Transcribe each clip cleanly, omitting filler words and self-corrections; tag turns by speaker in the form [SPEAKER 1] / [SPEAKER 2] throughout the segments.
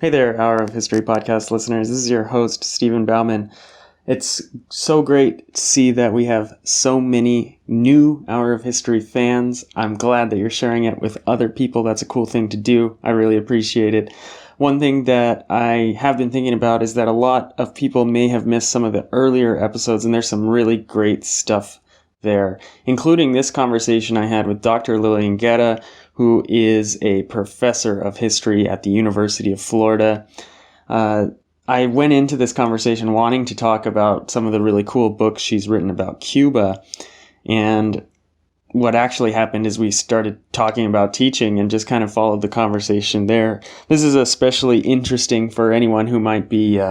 [SPEAKER 1] Hey there, Hour of History podcast listeners. This is your host, Stephen Bauman. It's so great to see that we have so many new Hour of History fans. I'm glad that you're sharing it with other people. That's a cool thing to do. I really appreciate it. One thing that I have been thinking about is that a lot of people may have missed some of the earlier episodes, and there's some really great stuff there, including this conversation I had with Dr. Lillian Guerra, who is a professor of history at the University of Florida. I went into this conversation wanting to talk about some of the really cool books she's written about Cuba, and what actually happened is we started talking about teaching and just kind of followed the conversation there. This is especially interesting for anyone who might be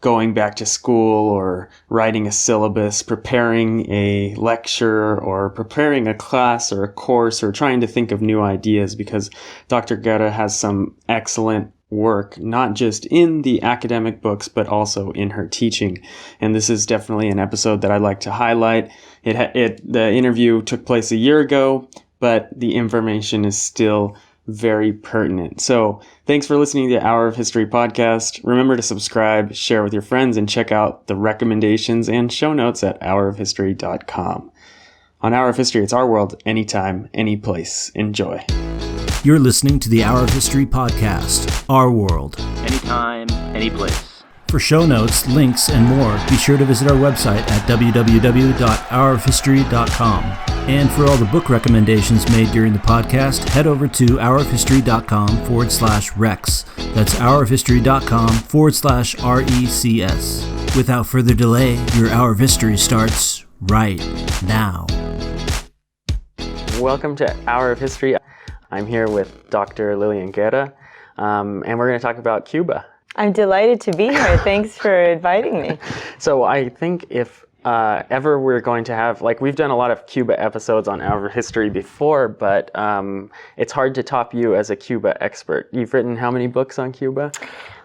[SPEAKER 1] going back to school or writing a syllabus, preparing a lecture or preparing a class or a course or trying to think of new ideas, because Dr. Guerra has some excellent work, not just in the academic books, but also in her teaching. And this is definitely an episode that I'd like to highlight. The interview took place a year ago, but the information is still very pertinent. So thanks for listening to the Hour of History podcast. Remember to subscribe, share with your friends, and check out the recommendations and show notes at hourofhistory.com. On Hour of History, it's our world, anytime, any place. Enjoy.
[SPEAKER 2] You're listening to the Hour of History podcast, Our World.
[SPEAKER 3] Anytime, any place.
[SPEAKER 2] For show notes, links, and more, be sure to visit our website at www.hourofhistory.com. And for all the book recommendations made during the podcast, head over to hourofhistory.com/recs. That's hourofhistory.com/RECS. Without further delay, your Hour of History starts right now.
[SPEAKER 1] Welcome to Hour of History. I'm here with Dr. Lillian Guerra, and we're going to talk about Cuba.
[SPEAKER 4] I'm delighted to be here. Thanks for inviting me.
[SPEAKER 1] So I think if ever we're going to have, we've done a lot of Cuba episodes on Hour of History before, but it's hard to top you as a Cuba expert. You've written how many books on Cuba?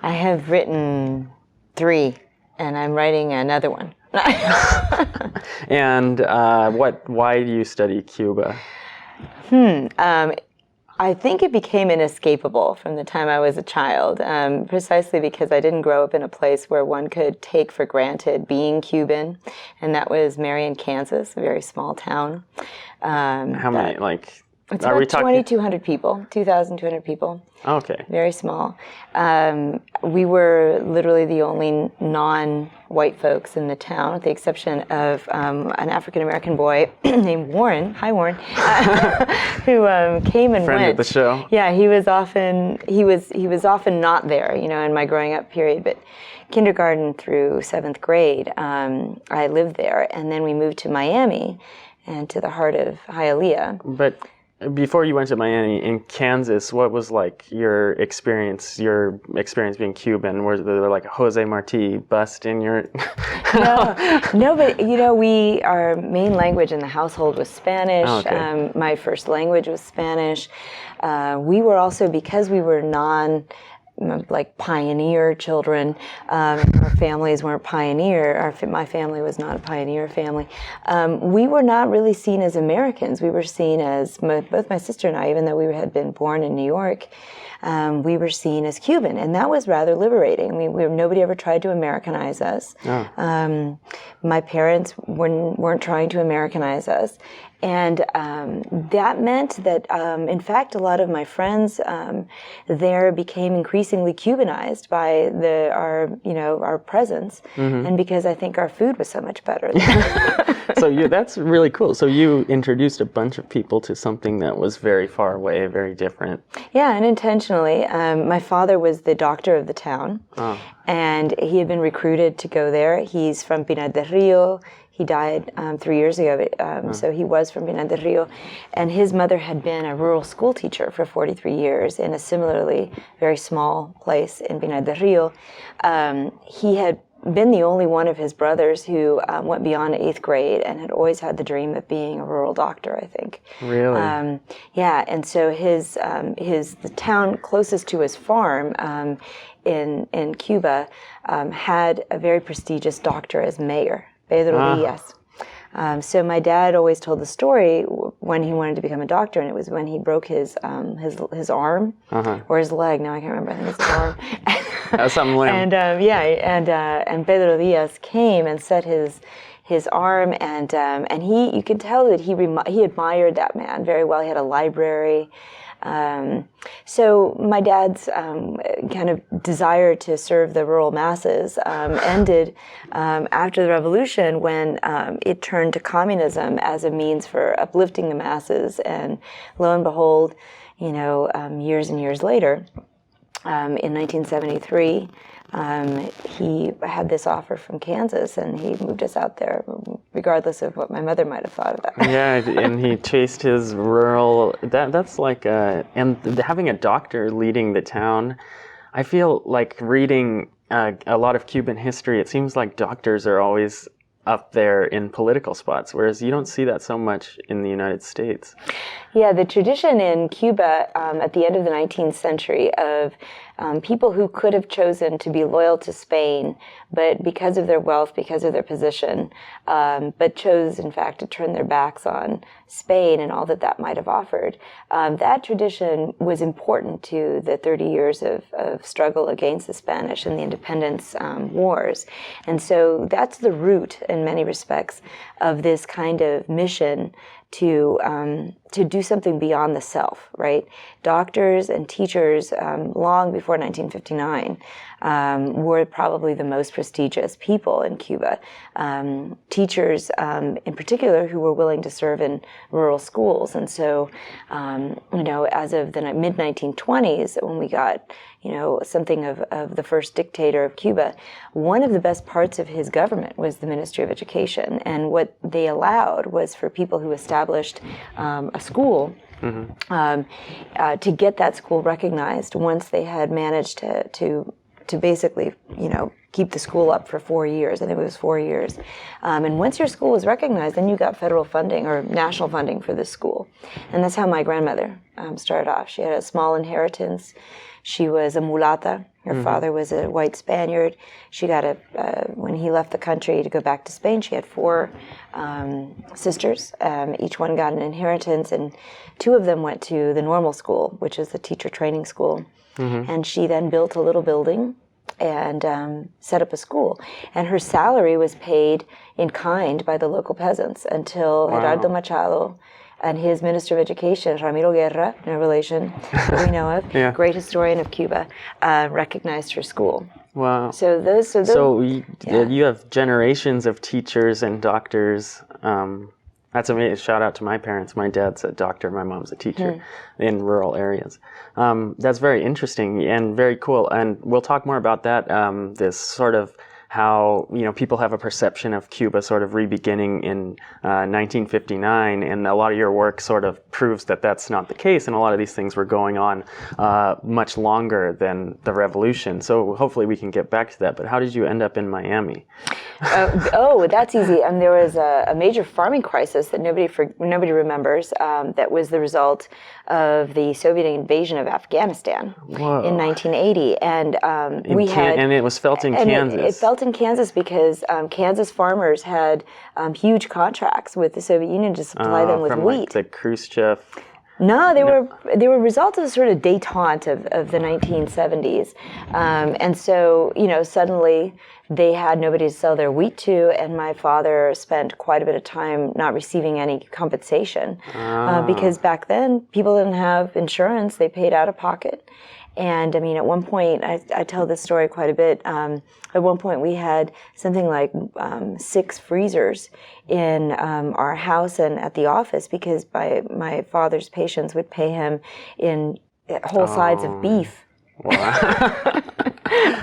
[SPEAKER 4] I have written 3, and I'm writing another one.
[SPEAKER 1] And why do you study Cuba?
[SPEAKER 4] I think it became inescapable from the time I was a child, precisely because I didn't grow up in a place where one could take for granted being Cuban, and that was Marion, Kansas, a very small town.
[SPEAKER 1] How many,
[SPEAKER 4] It's about 2,200 people, 2,200 people.
[SPEAKER 1] Okay.
[SPEAKER 4] Very small. We were literally the only non-white folks in the town, with the exception of an African-American boy named Warren. Hi, Warren. Who came and
[SPEAKER 1] Friend
[SPEAKER 4] went.
[SPEAKER 1] of the show.
[SPEAKER 4] Yeah, he was often not there, in my growing up period. But kindergarten through 7th grade, I lived there, and then we moved to Miami and to the heart of Hialeah.
[SPEAKER 1] But before you went to Miami, in Kansas, what was your experience being Cuban? Was there a José Martí bust in your...
[SPEAKER 4] No, but our main language in the household was Spanish.
[SPEAKER 1] Oh, okay.
[SPEAKER 4] My first language was Spanish. We were also, because we were pioneer children. Our families weren't pioneer. My family was not a pioneer family. We were not really seen as Americans. We were seen as, both my sister and I, even though we had been born in New York, we were seen as Cuban, and that was rather liberating. Nobody ever tried to Americanize us. Oh. My parents weren't trying to Americanize us. And that meant that, in fact, a lot of my friends there became increasingly Cubanized by our presence, and because I think our food was so much better.
[SPEAKER 1] So that's really cool. So you introduced a bunch of people to something that was very far away, very different.
[SPEAKER 4] Yeah, and intentionally. My father was the doctor of the town, and he had been recruited to go there. He's from Pinar del Rio. He died 3 years ago, so he was from Pinar del Rio. And his mother had been a rural school teacher for 43 years in a similarly very small place in Pinar del Rio. He had been the only one of his brothers who went beyond 8th grade and had always had the dream of being a rural doctor, I think.
[SPEAKER 1] Really?
[SPEAKER 4] Yeah, and so the town closest to his farm in Cuba had a very prestigious doctor as mayor, Pedro Diaz. So my dad always told the story when he wanted to become a doctor, and it was when he broke his arm or his leg. Now I can't remember. I think it's his arm.
[SPEAKER 1] Some limb.
[SPEAKER 4] And Pedro Diaz came and set his arm, and you could tell that he admired that man very well. He had a library. So my dad's kind of desire to serve the rural masses ended after the revolution, when it turned to communism as a means for uplifting the masses. And lo and behold, years and years later, in 1973, he had this offer from Kansas, and he moved us out there, regardless of what my mother might have thought of that.
[SPEAKER 1] Yeah, and he chased his rural. That's like and having a doctor leading the town. I feel like reading a lot of Cuban history. It seems like doctors are always up there in political spots, whereas you don't see that so much in the United States.
[SPEAKER 4] Yeah, the tradition in Cuba at the end of the 19th century of people who could have chosen to be loyal to Spain, but because of their wealth, because of their position, but chose, in fact, to turn their backs on Spain and all that might have offered. That tradition was important to the 30 years of struggle against the Spanish and the independence wars. And so that's the root, in many respects, of this kind of mission to do something beyond the self, right? Doctors and teachers, long before 1959, were probably the most prestigious people in Cuba. Teachers, in particular, who were willing to serve in rural schools. And so, as of the mid-1920s, when we got, something of the first dictator of Cuba, one of the best parts of his government was the Ministry of Education. And what they allowed was for people who established a school to get that school recognized once they had managed to basically, keep the school up for 4 years. I think it was 4 years. And once your school was recognized, then you got federal funding or national funding for this school. And that's how my grandmother started off. She had a small inheritance. She was a mulata. Her father was a white Spaniard. She got when he left the country to go back to Spain, she had 4 sisters. Each one got an inheritance, and 2 of them went to the normal school, which is the teacher training school. And she then built a little building and set up a school. And her salary was paid in kind by the local peasants until Gerardo Machado and his Minister of Education, Ramiro Guerra, no relation that we know of, great historian of Cuba, recognized her school.
[SPEAKER 1] Wow.
[SPEAKER 4] So
[SPEAKER 1] you have generations of teachers and doctors. That's amazing. Shout out to my parents. My dad's a doctor. My mom's a teacher in rural areas. That's very interesting and very cool. And we'll talk more about that, this sort of how, people have a perception of Cuba sort of re-beginning in 1959, and a lot of your work sort of proves that that's not the case, and a lot of these things were going on much longer than the revolution. So hopefully we can get back to that. But how did you end up in Miami?
[SPEAKER 4] That's easy. There was a major farming crisis that nobody remembers. That was the result of the Soviet invasion of Afghanistan in 1980, and and
[SPEAKER 1] it was felt in Kansas.
[SPEAKER 4] It felt in Kansas because Kansas farmers had huge contracts with the Soviet Union to supply them with wheat.
[SPEAKER 1] Like the Khrushchev.
[SPEAKER 4] No, they were results of the sort of détente of the 1970s, and so suddenly they had nobody to sell their wheat to, and my father spent quite a bit of time not receiving any compensation because back then people didn't have insurance; they paid out of pocket. And at one point, I tell this story quite a bit. At one point, we had something like 6 freezers in our house and at the office because my father's patients would pay him in whole sides of beef.
[SPEAKER 1] Wow.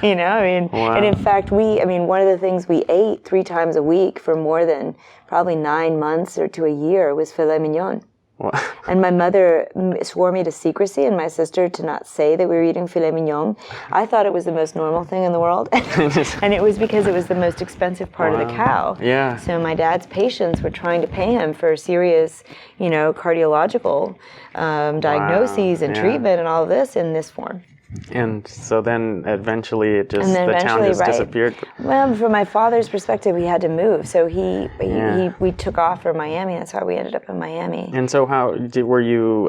[SPEAKER 4] Wow. And in fact, one of the things we ate 3 times a week for more than probably 9 months or to a year was filet mignon.
[SPEAKER 1] Wow.
[SPEAKER 4] And my mother swore me to secrecy and my sister to not say that we were eating filet mignon. I thought it was the most normal thing in the world. And it was because it was the most expensive part of the cow.
[SPEAKER 1] Yeah.
[SPEAKER 4] So my dad's patients were trying to pay him for serious, cardiological diagnoses and treatment and all of this in this form.
[SPEAKER 1] And so then eventually the town just
[SPEAKER 4] right.
[SPEAKER 1] disappeared.
[SPEAKER 4] Well, from my father's perspective, we had to move. So we took off for Miami. That's how we ended up in Miami.
[SPEAKER 1] And so were you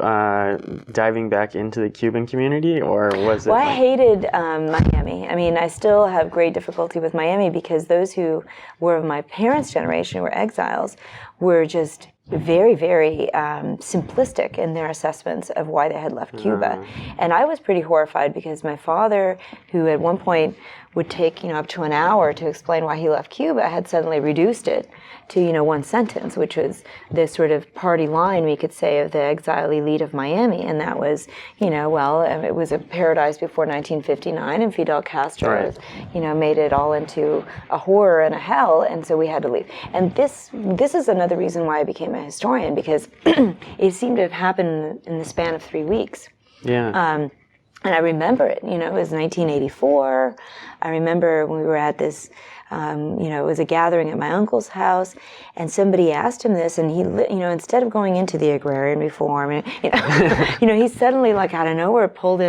[SPEAKER 1] diving back into the Cuban community, or was it?
[SPEAKER 4] Well, I hated Miami. I mean, I still have great difficulty with Miami because those who were of my parents' generation, who were exiles, were just very, very simplistic in their assessments of why they had left Cuba. And I was pretty horrified because my father, who at one point would take up to an hour to explain why he left Cuba, had suddenly reduced it to one sentence, which was the sort of party line, we could say, of the exile elite of Miami. And that was, it was a paradise before 1959, and Fidel Castro made it all into a horror and a hell, and so we had to leave. And this is another reason why I became a historian, because it seemed to have happened in the span of 3 weeks.
[SPEAKER 1] Yeah.
[SPEAKER 4] And I remember it, it was 1984. I remember when we were at this, it was a gathering at my uncle's house, and somebody asked him this, and he, instead of going into the agrarian reform, he suddenly, like out of nowhere, pulled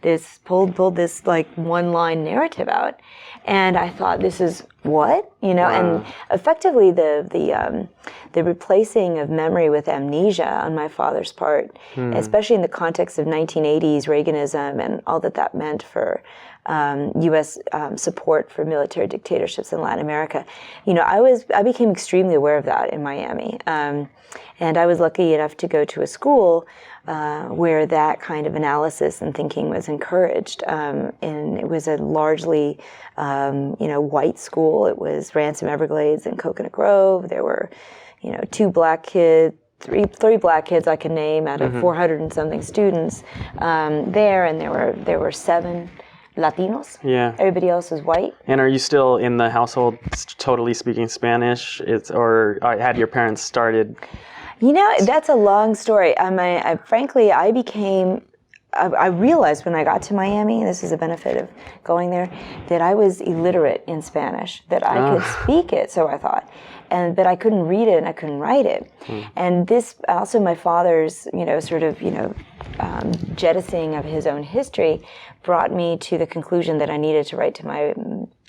[SPEAKER 4] this like one-line narrative out. And I thought, this is what? And effectively the replacing of memory with amnesia on my father's part, especially in the context of 1980s Reaganism and all that meant for U.S. Support for military dictatorships in Latin America. I became extremely aware of that in Miami. And I was lucky enough to go to a school where that kind of analysis and thinking was encouraged. And it was a largely, white school. It was Ransom Everglades and Coconut Grove. There were, 2 black kids, three black kids I can name out of 400 and something students there, and there were 7 Latinos. Yeah. Everybody else was white.
[SPEAKER 1] And are you still in the household totally speaking Spanish? Or had your parents started?
[SPEAKER 4] That's a long story. Frankly, I realized when I got to Miami, this is a benefit of going there, that I was illiterate in Spanish, that I could speak it, so I thought, but I couldn't read it and I couldn't write it. And this, also my father's, jettisoning of his own history brought me to the conclusion that I needed to write to my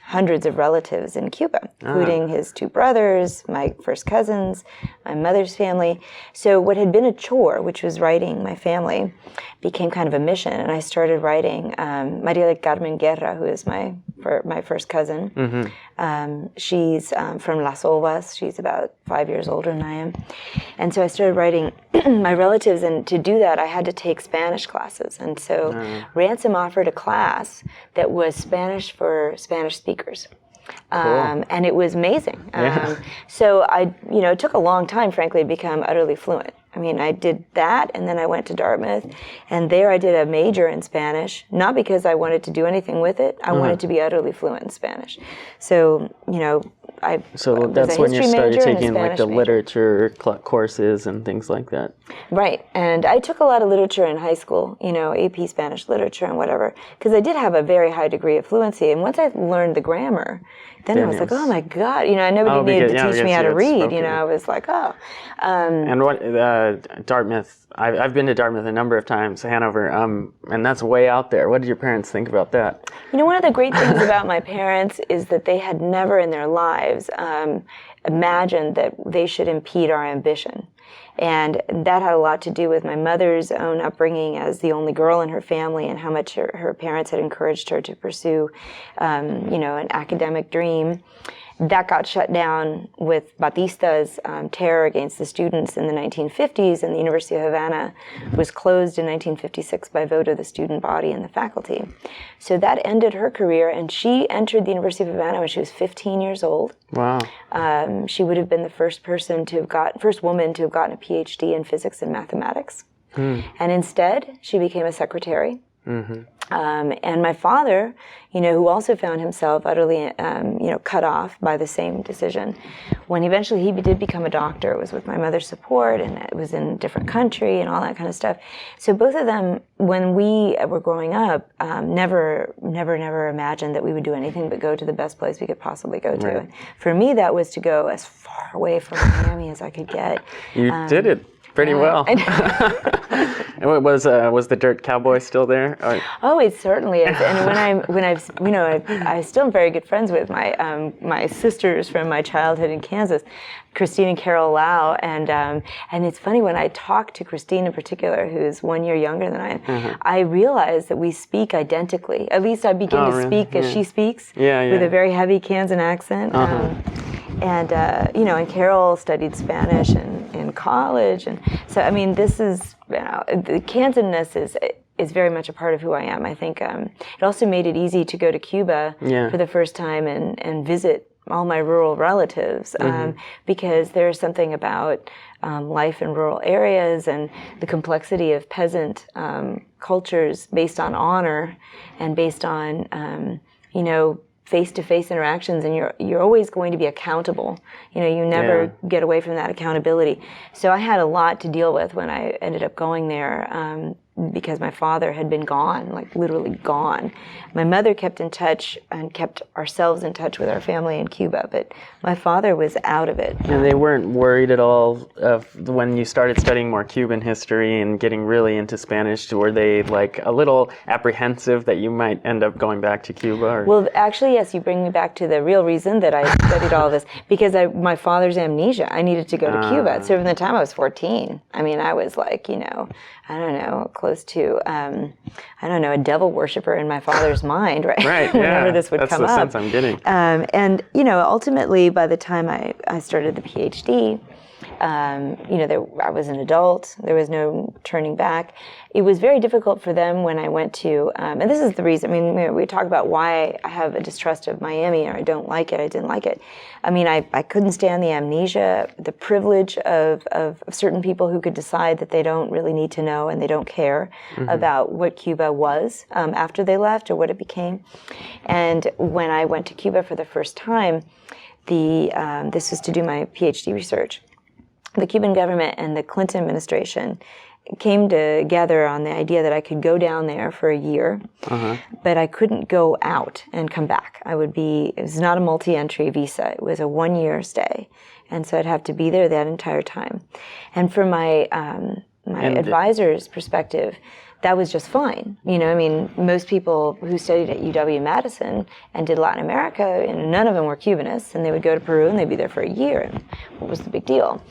[SPEAKER 4] hundreds of relatives in Cuba, including his 2 brothers, my first cousins, my mother's family. So what had been a chore, which was writing my family, became kind of a mission. And I started writing Lillian Guerra, who is my first cousin. She's from Las Ovas. She's about 5 years older than I am. And so I started writing my relatives, and to do that, I had to take Spanish classes. And so Ransom offered a class that was Spanish for Spanish speakers. Cool. And it was amazing. So it took a long time, frankly, to become utterly fluent. I mean, I did that, and then I went to Dartmouth, and there I did a major in Spanish, not because I wanted to do anything with it. I wanted to be utterly fluent in Spanish. So,
[SPEAKER 1] So that's when you started taking like the literature courses and things like that.
[SPEAKER 4] Right. And I took a lot of literature in high school, AP Spanish literature and whatever, because I did have a very high degree of fluency. And once I learned the grammar, then I was like, oh my God, nobody needed to teach me how to read. I was like, oh.
[SPEAKER 1] And what Dartmouth? I've been to Dartmouth a number of times, Hanover, and that's way out there. What did your parents think about that?
[SPEAKER 4] One of the great things about my parents is that they had never in their lives imagined that they should impede our ambition. And that had a lot to do with my mother's own upbringing as the only girl in her family, and how much her parents had encouraged her to pursue, an academic dream. That got shut down with Batista's terror against the students in the 1950s, and the University of Havana was closed in 1956 by vote of the student body and the faculty. So that ended her career, and she entered the University of Havana when she was 15 years old. Wow. She would have been the first woman to have gotten a PhD in physics and mathematics. And instead, she became a secretary. And my father, who also found himself utterly, cut off by the same decision, when eventually he did become a doctor, it was with my mother's support, and it was in a different country and all that kind of stuff. So both of them, when we were growing up, never imagined that we would do anything but go to the best place we could possibly go to. For me, that was to go as far away from Miami as I could get.
[SPEAKER 1] You did it. Pretty well. And was the dirt cowboy still there?
[SPEAKER 4] Oh, it certainly is. And I still am very good friends with my sisters from my childhood in Kansas, Christine and Carol Lau, and it's funny when I talk to Christine in particular, who's 1 year younger than I am, I realize that we speak identically. At least I begin to speak as she speaks, with a very heavy Kansan accent. And Carol studied Spanish in college, and so I mean, this is the Kansanness is very much a part of who I am. I think it also made it easy to go to Cuba for the first time and visit all my rural relatives, because there's something about life in rural areas and the complexity of peasant cultures based on honor and based on face-to-face interactions, and you're always going to be accountable. You never get away from that accountability. So I had a lot to deal with when I ended up going there, because my father had been gone, like literally gone. My mother kept in touch and kept ourselves in touch with our family in Cuba, but my father was out of it.
[SPEAKER 1] And they weren't worried at all of when you started studying more Cuban history and getting really into Spanish, were they like a little apprehensive that you might end up going back to Cuba? Or?
[SPEAKER 4] Well, actually, yes, you bring me back to the real reason that I studied all of this, because my father's amnesia. I needed to go to Cuba. So from the time I was 14, I mean, I was like, I don't know, close to, a devil worshiper in my father's mind, right?
[SPEAKER 1] Right,
[SPEAKER 4] Whenever this would
[SPEAKER 1] that's
[SPEAKER 4] come
[SPEAKER 1] the
[SPEAKER 4] up.
[SPEAKER 1] sense I'm getting.
[SPEAKER 4] And, ultimately, by the time I started the PhD, I was an adult. There was no turning back. It was very difficult for them when I went to, and this is the reason, I mean, we talk about why I have a distrust of Miami, or I don't like it, I didn't like it. I mean, I couldn't stand the amnesia, the privilege of certain people who could decide that they don't really need to know and they don't care about what Cuba was after they left or what it became. And when I went to Cuba for the first time, this was to do my PhD research. The Cuban government and the Clinton administration came together on the idea that I could go down there for a year, but I couldn't go out and come back. It was not a multi-entry visa. It was a 1 year stay. And so I'd have to be there that entire time. And from my advisor's perspective, that was just fine. Most people who studied at UW-Madison and did Latin America, none of them were Cubanists, and they would go to Peru and they'd be there for a year. And what was the big deal?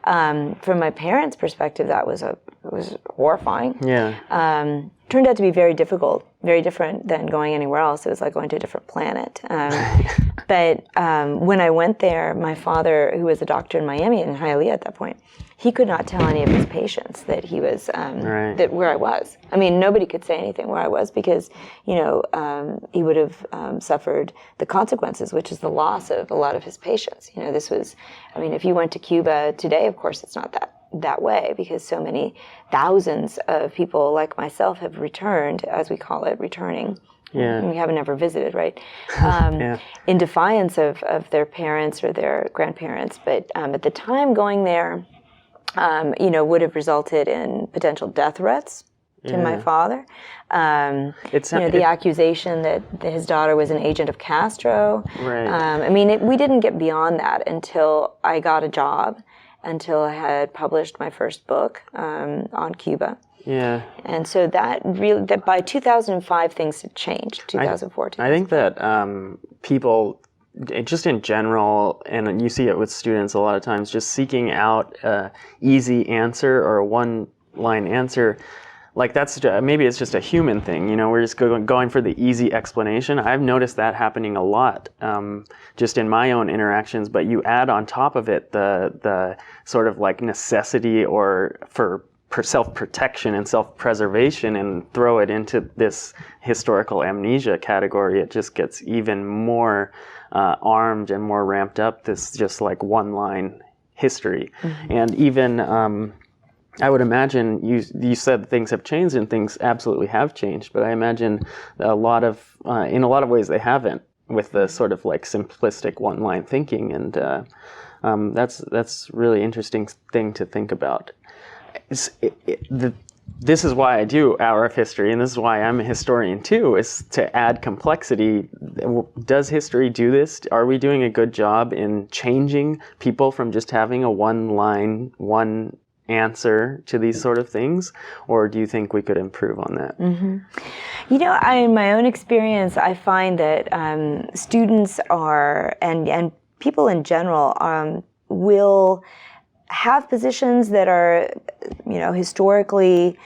[SPEAKER 4] From my parents' perspective, it was horrifying. Turned out to be very difficult, very different than going anywhere else. It was like going to a different planet. But when I went there, my father, who was a doctor in Miami, in Hialeah at that point, he could not tell any of his patients that he was that where I was. I mean, nobody could say anything where I was because he would have suffered the consequences, which is the loss of a lot of his patients. This was, I mean, if you went to Cuba today, of course, it's not that way because so many thousands of people like myself have returned, as we call it, returning. We haven't ever visited, right? In defiance of their parents or their grandparents. But at the time going there, would have resulted in potential death threats to my father. The accusation that his daughter was an agent of Castro.
[SPEAKER 1] Right.
[SPEAKER 4] We didn't get beyond that until I got a job, until I had published my first book on Cuba.
[SPEAKER 1] Yeah.
[SPEAKER 4] And so that by 2005 things had changed. 2014.
[SPEAKER 1] I think that people, just in general, and you see it with students a lot of times, just seeking out an easy answer or a one-line answer, like maybe it's just a human thing. We're just going for the easy explanation. I've noticed that happening a lot, just in my own interactions. But you add on top of it the sort of like necessity or for self-protection and self-preservation and throw it into this historical amnesia category, it just gets even more armed and more ramped up, this just like one-line history. And even, I would imagine, you said things have changed and things absolutely have changed, but I imagine in a lot of ways they haven't, with the sort of like simplistic one-line thinking, and that's really interesting thing to think about. This is why I do Hour of History, and this is why I'm a historian too, is to add complexity. Does history do this? Are we doing a good job in changing people from just having a one-line, one answer to these sort of things, or do you think we could improve on that?
[SPEAKER 4] You know, in my own experience, I find that students are, and people in general, will have positions that are, you know, historically,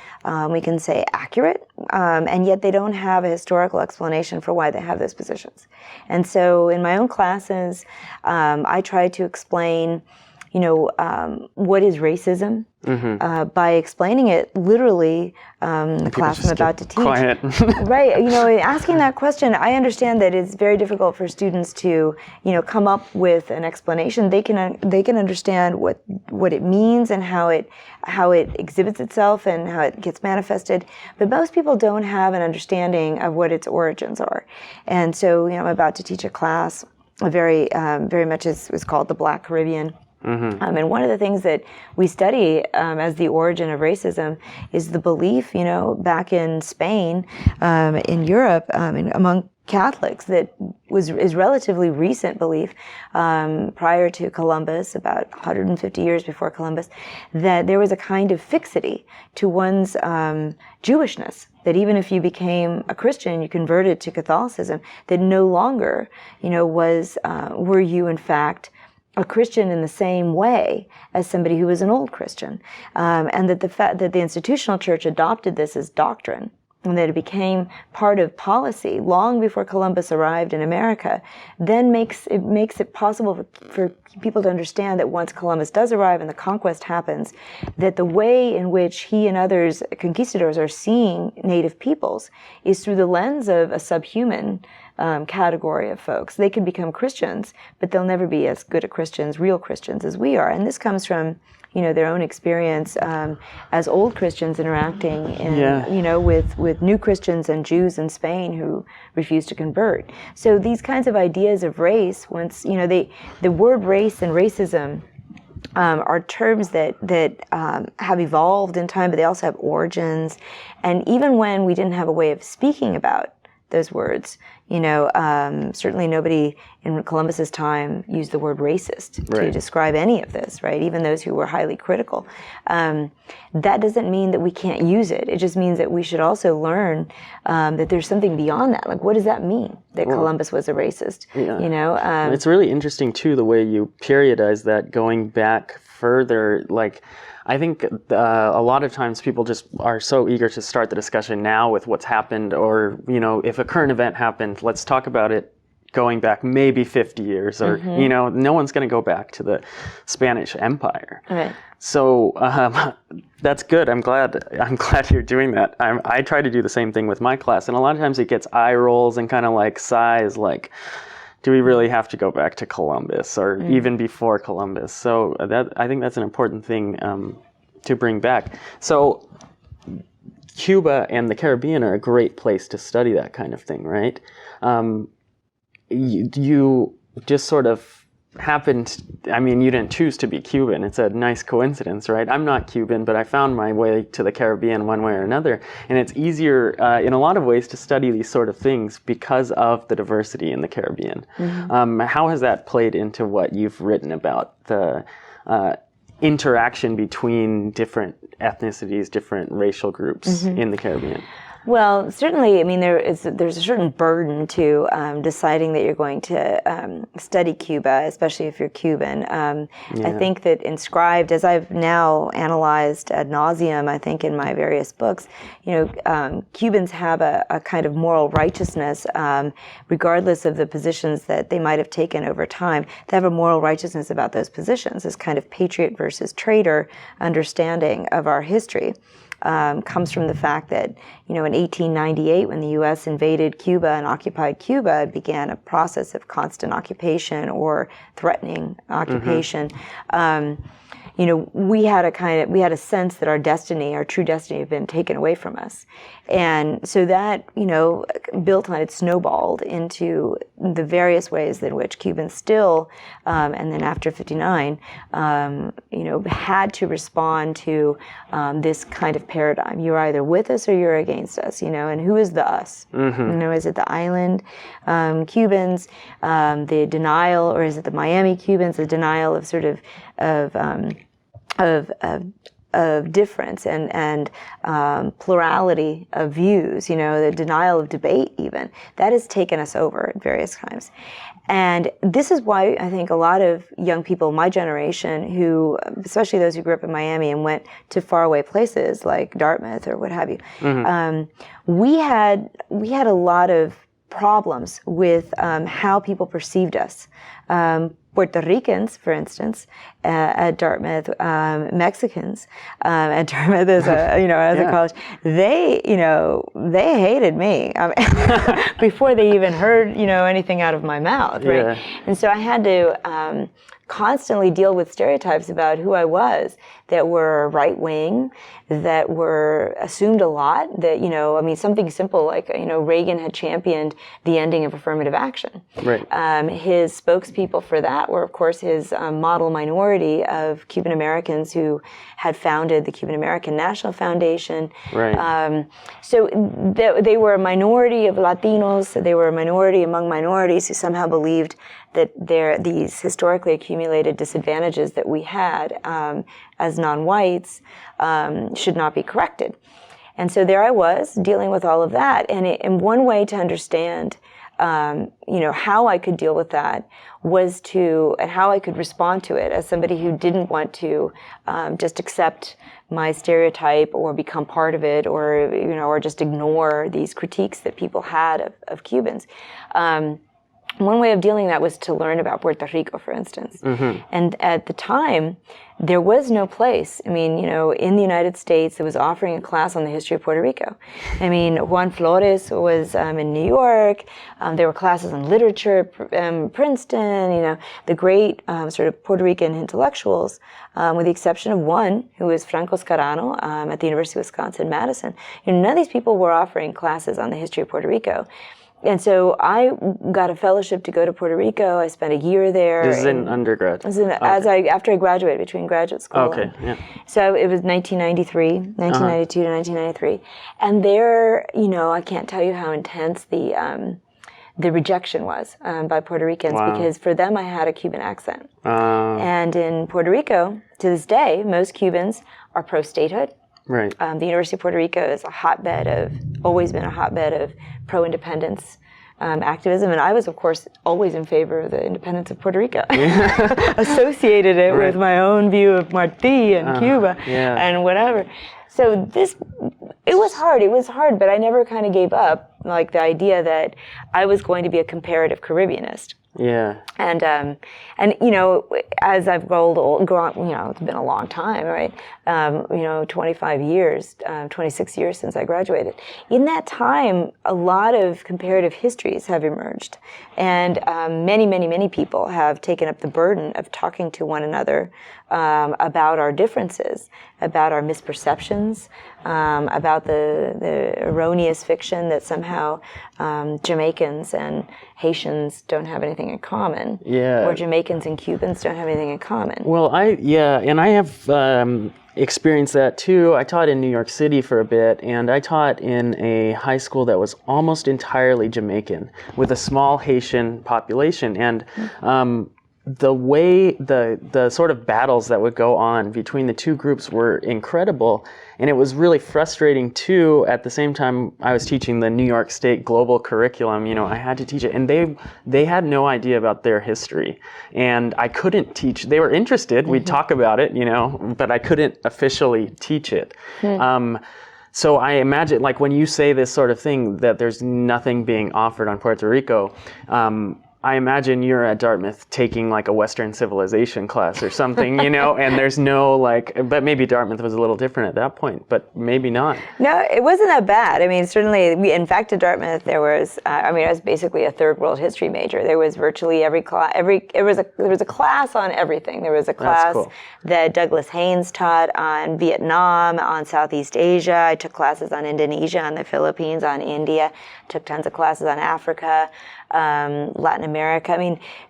[SPEAKER 4] we can say accurate, and yet they don't have a historical explanation for why they have those positions. And so in my own classes, I try to explain, you know, what is racism, by explaining it literally, the class I'm about to teach.
[SPEAKER 1] Quiet.
[SPEAKER 4] Right, you know, asking that question, I understand that it's very difficult for students to, you know, come up with an explanation. They can understand what it means and how it exhibits itself and how it gets manifested, but most people don't have an understanding of what its origins are. And so, you know, I'm about to teach a class, very much is called the Black Caribbean. And one of the things that we study as the origin of racism is the belief, you know, back in Spain, in Europe, among Catholics, that is relatively recent belief, prior to Columbus, about 150 years before Columbus, that there was a kind of fixity to one's Jewishness, that even if you became a Christian, you converted to Catholicism, that no longer, you know, were you in fact a Christian in the same way as somebody who was an old Christian, and that the fact that the institutional church adopted this as doctrine, and that it became part of policy long before Columbus arrived in America, then makes it possible for people to understand that once Columbus does arrive and the conquest happens, that the way in which he and others conquistadors are seeing native peoples is through the lens of a subhuman category of folks. They can become Christians, but they'll never be as good a Christians, real Christians, as we are. And this comes from, you know, their own experience as old Christians interacting you know, with new Christians and Jews in Spain who refused to convert. So these kinds of ideas of race, once, you know, the word race and racism are terms that have evolved in time, but they also have origins. And even when we didn't have a way of speaking about those words, you know, certainly nobody in Columbus's time used the word racist to describe any of this, right? Even those who were highly critical. That doesn't mean that we can't use it. It just means that we should also learn that there's something beyond that. Like, what does that mean, that Columbus was a racist? Yeah. You know,
[SPEAKER 1] it's really interesting too, the way you periodize that, going back further. Like, I think a lot of times people just are so eager to start the discussion now with what's happened, or, you know, if a current event happened, let's talk about it going back maybe 50 years, or, you know, no one's going to go back to the Spanish Empire.
[SPEAKER 4] Right.
[SPEAKER 1] So that's good. I'm glad you're doing that. I try to do the same thing with my class, and a lot of times it gets eye rolls and kind of like sighs, like, do we really have to go back to Columbus, or even before Columbus? So I think that's an important thing to bring back. So Cuba and the Caribbean are a great place to study that kind of thing, right? You just sort of happened, I mean, you didn't choose to be Cuban. It's a nice coincidence, right? I'm not Cuban, but I found my way to the Caribbean one way or another. And it's easier in a lot of ways to study these sort of things because of the diversity in the Caribbean. How has that played into what you've written about the interaction between different ethnicities, different racial groups in the Caribbean?
[SPEAKER 4] Well, certainly, I mean, there's a certain burden to deciding that you're going to study Cuba, especially if you're Cuban. I think that inscribed, as I've now analyzed ad nauseum, I think in my various books, you know, Cubans have a kind of moral righteousness, regardless of the positions that they might have taken over time. They have a moral righteousness about those positions, this kind of patriot versus traitor understanding of our history. Comes from the fact that, you know, in 1898, when the U.S. invaded Cuba and occupied Cuba, it began a process of constant occupation or threatening occupation. You know, we had a sense that our destiny, our true destiny, had been taken away from us. And so that, you know, built on, it snowballed into the various ways in which Cubans still, and then after 59, you know, had to respond to this kind of paradigm. You're either with us or you're against us, you know, and who is the us? You know, is it the island Cubans, the denial, or is it the Miami Cubans, the denial of sort of difference and plurality of views, the denial of debate even, that has taken us over at various times. And this is why I think a lot of young people, my generation, who, especially those who grew up in Miami and went to faraway places like Dartmouth or what have you, we had a lot of problems with how people perceived us. Puerto Ricans, for instance, at Dartmouth, Mexicans at Dartmouth as a college, they hated me before they even heard anything out of my mouth, right? And so I had to constantly deal with stereotypes about who I was that were right wing, that were assumed a lot. That something simple like Reagan had championed the ending of affirmative action. Right. His spokespeople for that were, of course, his model minority of Cuban Americans who had founded the Cuban American National Foundation. Right. So they were a minority of Latinos. They were a minority among minorities who somehow believed that these historically accumulated disadvantages that we had as non-whites should not be corrected. And so there I was dealing with all of that. And one way to understand how I could deal with that and how I could respond to it as somebody who didn't want to just accept my stereotype or become part of it or just ignore these critiques that people had of Cubans. One way of dealing with that was to learn about Puerto Rico, for instance. Mm-hmm. And at the time, there was no place, in the United States that was offering a class on the history of Puerto Rico. Juan Flores was in New York. There were classes on literature, Princeton, the great sort of Puerto Rican intellectuals, with the exception of one, who was Franco Scarano at the University of Wisconsin-Madison. None of these people were offering classes on the history of Puerto Rico. And so I got a fellowship to go to Puerto Rico. I spent a year there.
[SPEAKER 1] This is in undergrad?
[SPEAKER 4] After I graduated, between graduate school.
[SPEAKER 1] Okay, yeah.
[SPEAKER 4] So it was 1992 to 1993. And there, I can't tell you how intense the rejection was by Puerto Ricans, because for them I had a Cuban accent. And in Puerto Rico, to this day, most Cubans are pro-statehood. Right. The University of Puerto Rico is always been a hotbed of pro-independence activism, and I was, of course, always in favor of the independence of Puerto Rico. Yeah. Associated it with my own view of Martí and Cuba and whatever. So it was hard, but I never kind of gave up, like the idea that I was going to be a comparative Caribbeanist. Yeah. And as I've grown old, it's been a long time, right? 25 years, 26 years since I graduated. In that time, a lot of comparative histories have emerged. And many, many, many people have taken up the burden of talking to one another about our differences, about our misperceptions, about the erroneous fiction that somehow Jamaicans and Haitians don't have anything in common, or Jamaicans and Cubans don't have anything in common.
[SPEAKER 1] Well, I have experienced that too. I taught in New York City for a bit, and I taught in a high school that was almost entirely Jamaican with a small Haitian population, and the way the sort of battles that would go on between the two groups were incredible, and it was really frustrating too. At the same time, I was teaching the New York State global curriculum. I had to teach it, and they had no idea about their history, and I couldn't teach. They were interested. We'd talk about it, but I couldn't officially teach it. So I imagine, like, when you say this sort of thing, that there's nothing being offered on Puerto Rico, I imagine you're at Dartmouth taking like a Western civilization class or something, and there's no but maybe Dartmouth was a little different at that point, but maybe not.
[SPEAKER 4] No, it wasn't that bad. Certainly, in fact, at Dartmouth, there was, I was basically a third world history major. There was virtually every class, there was a class on everything. There was a class that Douglas Haynes taught on Vietnam, on Southeast Asia. I took classes on Indonesia, on the Philippines, on India, took tons of classes on Africa. Latin America.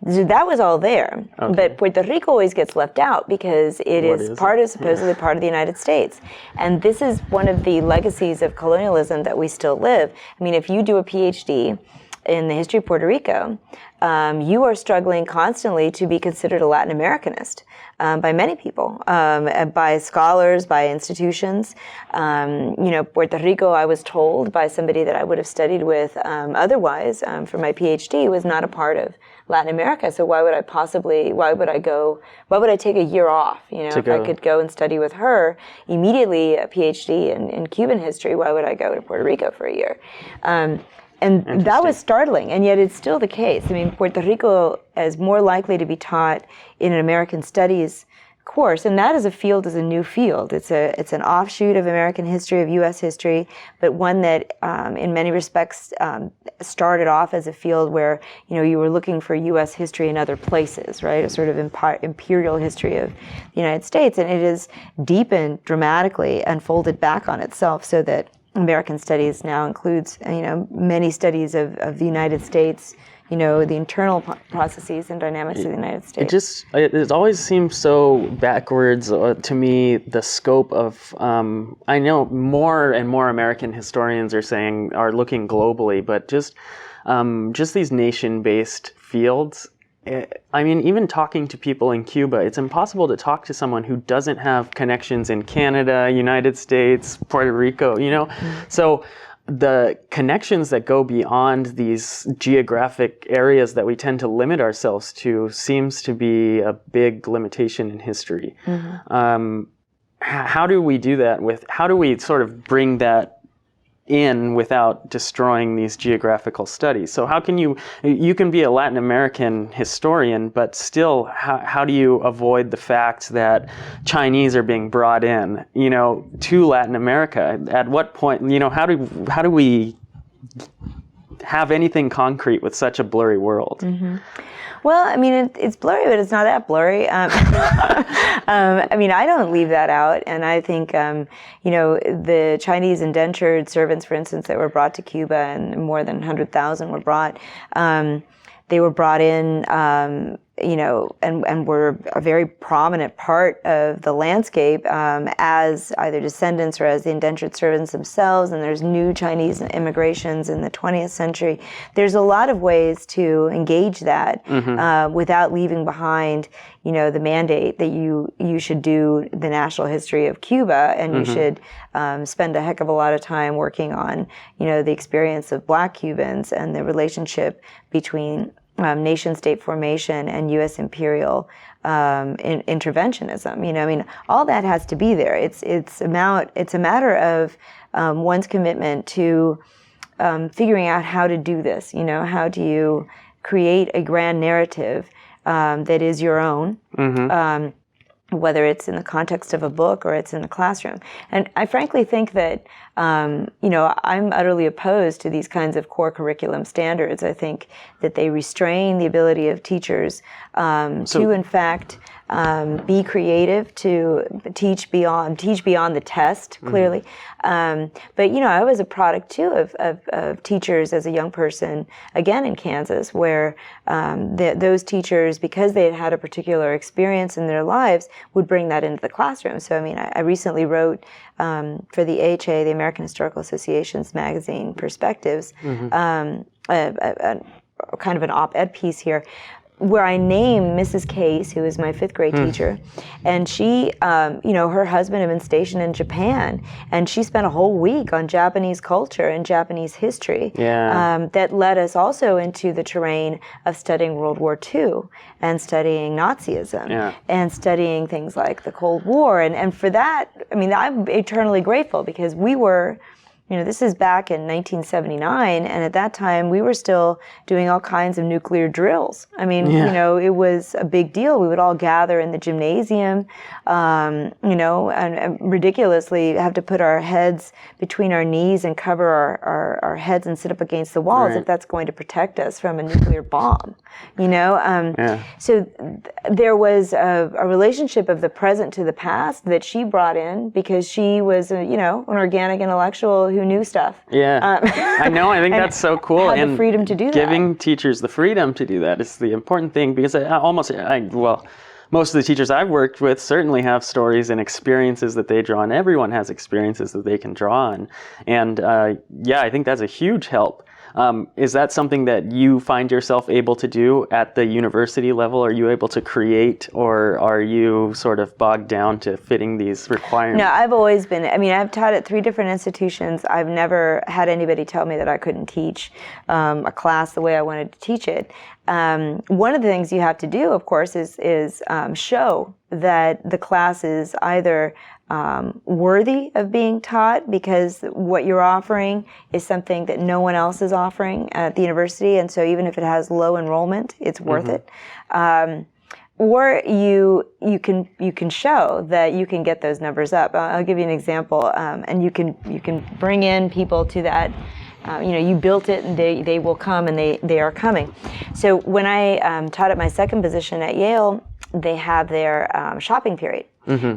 [SPEAKER 4] That was all there. Okay. But Puerto Rico always gets left out because it is supposedly part of the United States. And this is one of the legacies of colonialism that we still live. If you do a PhD in the history of Puerto Rico, you are struggling constantly to be considered a Latin Americanist by many people, by scholars, by institutions. Puerto Rico, I was told by somebody that I would have studied with otherwise for my PhD, was not a part of Latin America. So why would I take a year off? If I could go and study with her immediately a PhD in Cuban history, why would I go to Puerto Rico for a year? And that was startling, and yet it's still the case. I mean, Puerto Rico is more likely to be taught in an American Studies course, and that as a field is a new field. It's an offshoot of American history, of U.S. history, but one that in many respects started off as a field where you were looking for U.S. history in other places, right? A sort of imperial history of the United States, and it has deepened dramatically and folded back on itself so that American Studies now includes many studies of the United States, the internal processes and dynamics of the United States.
[SPEAKER 1] It always seems so backwards to me, the scope of, I know more and more American historians are looking globally, but just these nation-based fields. I mean, even talking to people in Cuba, it's impossible to talk to someone who doesn't have connections in Canada, United States, Puerto Rico, So the connections that go beyond these geographic areas that we tend to limit ourselves to seems to be a big limitation in history. Mm-hmm. How do we do that how do we sort of bring that in without destroying these geographical studies? So how can you can be a Latin American historian, but still how do you avoid the fact that Chinese are being brought in, to Latin America? At what point, how do we have anything concrete with such a blurry world? Mm-hmm.
[SPEAKER 4] Well, I mean, it's blurry, but it's not that blurry. I mean, I don't leave that out. And I think, the Chinese indentured servants, for instance, that were brought to Cuba, and more than 100,000 were brought, they were brought in, and were a very prominent part of the landscape as either descendants or as the indentured servants themselves. And there's new Chinese immigrations in the 20th century. There's a lot of ways to engage that without leaving behind, the mandate that you should do the national history of Cuba, and you should spend a heck of a lot of time working on, the experience of Black Cubans and the relationship between nation-state formation and U.S. imperial interventionism. I mean, all that has to be there. It's a matter of one's commitment to figuring out how to do this. How do you create a grand narrative that is your own, whether it's in the context of a book or it's in the classroom. And I frankly think that, I'm utterly opposed to these kinds of core curriculum standards. I think that they restrain the ability of teachers to, in fact, be creative, to teach beyond the test, clearly. But, I was a product, too, of teachers as a young person, again in Kansas, where those teachers, because they had had a particular experience in their lives, would bring that into the classroom. So, I mean, I recently wrote for the HoH, the American Historical Association's magazine, Perspectives, a kind of an op-ed piece here, where I name Mrs. Case, who is my 5th grade teacher, and she, her husband had been stationed in Japan, and she spent a whole week on Japanese culture and Japanese history. That led us also into the terrain of studying World War II and studying Nazism and studying things like the Cold War. And for that, I mean, I'm eternally grateful, because we were, this is back in 1979, and at that time we were still doing all kinds of nuclear drills. I mean, it was a big deal. We would all gather in the gymnasium, and ridiculously have to put our heads between our knees and cover our heads and sit up against the walls if that's going to protect us from a nuclear bomb. So there was a relationship of the present to the past that she brought in, because she was, an organic intellectual who knew stuff.
[SPEAKER 1] I know. I think that's so cool.
[SPEAKER 4] Had the freedom to do that.
[SPEAKER 1] Giving teachers the freedom to do that is the important thing, because most of the teachers I've worked with certainly have stories and experiences that they draw on. Everyone has experiences that they can draw on. And I think that's a huge help. Is that something that you find yourself able to do at the university level? Are you able to create, or are you sort of bogged down to fitting these requirements?
[SPEAKER 4] No, I've always been, I've taught at 3 different institutions. I've never had anybody tell me that I couldn't teach a class the way I wanted to teach it. One of the things you have to do, of course, is show that the class is either worthy of being taught, because what you're offering is something that no one else is offering at the university, and so even if it has low enrollment, it's worth it. Or you can show that you can get those numbers up. I'll give you an example, and you can bring in people to that. You built it, and they will come, and they are coming. So when I taught at my second position at Yale, they have their shopping period,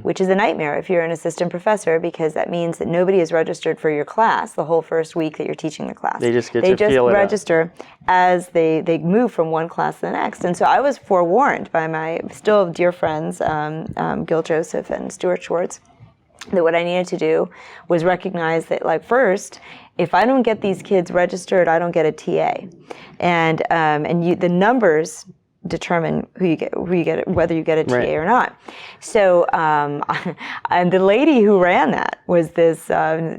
[SPEAKER 4] which is a nightmare if you're an assistant professor, because that means that nobody is registered for your class the whole first week that you're teaching the class.
[SPEAKER 1] They just
[SPEAKER 4] register as they move from one class to the next. And so I was forewarned by my still dear friends, Gil Joseph and Stuart Schwartz, that what I needed to do was recognize that, like, first, if I don't get these kids registered, I don't get a TA, and the numbers determine who you get, whether you get a TA
[SPEAKER 1] right.
[SPEAKER 4] or not. So, and the lady who ran that was this.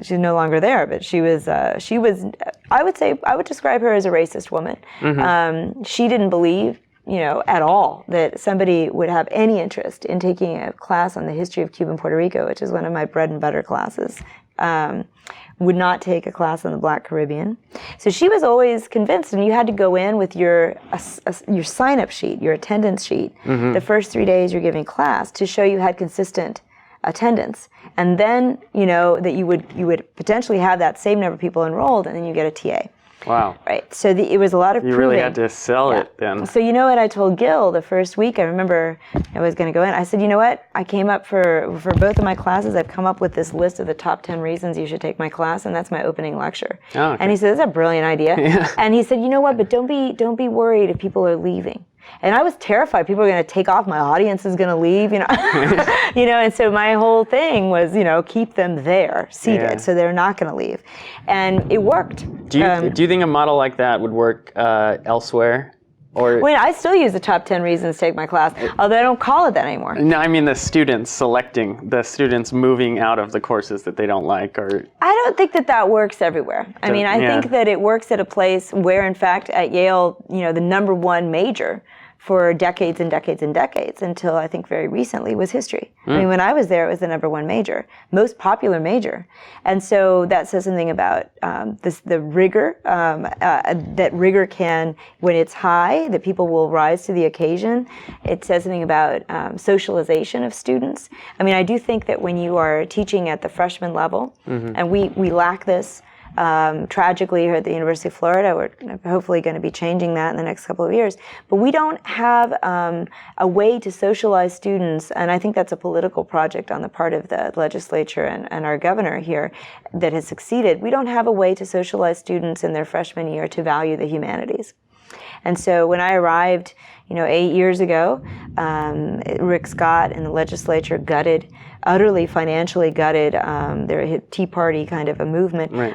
[SPEAKER 4] She's no longer there, but she was. I would describe her as a racist woman. She didn't believe, at all, that somebody would have any interest in taking a class on the history of Cuba and Puerto Rico, which is one of my bread and butter classes. Would not take a class on the Black Caribbean. So she was always convinced, and you had to go in with your sign-up sheet, your attendance sheet, the first 3 days you're giving class, to show you had consistent attendance. And then, that you would potentially have that same number of people enrolled, and then you get a TA.
[SPEAKER 1] Wow.
[SPEAKER 4] Right. So it was a lot of
[SPEAKER 1] You
[SPEAKER 4] proving.
[SPEAKER 1] really had to sell it then.
[SPEAKER 4] So you know what I told Gil the first week? I remember I was going to go in. I said, you know what? I came up for both of my classes. I've come up with this list of the top 10 reasons you should take my class, and that's my opening lecture.
[SPEAKER 1] Oh, okay.
[SPEAKER 4] And he said, that's a brilliant idea.
[SPEAKER 1] Yeah.
[SPEAKER 4] And he said, you know what? But don't be worried if people are leaving. And I was terrified. People are going to take off. My audience is going to leave, And so my whole thing was, keep them there, seated, so they're not going to leave. And it worked.
[SPEAKER 1] Do you think a model like that would work elsewhere? Or
[SPEAKER 4] I still use the top 10 reasons to take my class, although I don't call it that anymore.
[SPEAKER 1] No, I mean the students moving out of the courses that they don't like, or
[SPEAKER 4] I don't think that works everywhere. I think that it works at a place where, in fact, at Yale, the number one major for decades and decades and decades, until I think very recently, was history. When I was there, it was the number one major, most popular major. And so that says something about the rigor, that rigor can, when it's high, that people will rise to the occasion. It says something about socialization of students. I do think that when you are teaching at the freshman level, and we lack this, tragically, here at the University of Florida, we're hopefully going to be changing that in the next couple of years. But we don't have a way to socialize students, and I think that's a political project on the part of the legislature and our governor here that has succeeded. We don't have a way to socialize students in their freshman year to value the humanities. And so when I arrived, 8 years ago, Rick Scott and the legislature utterly financially gutted their Tea Party kind of a movement.
[SPEAKER 1] Right.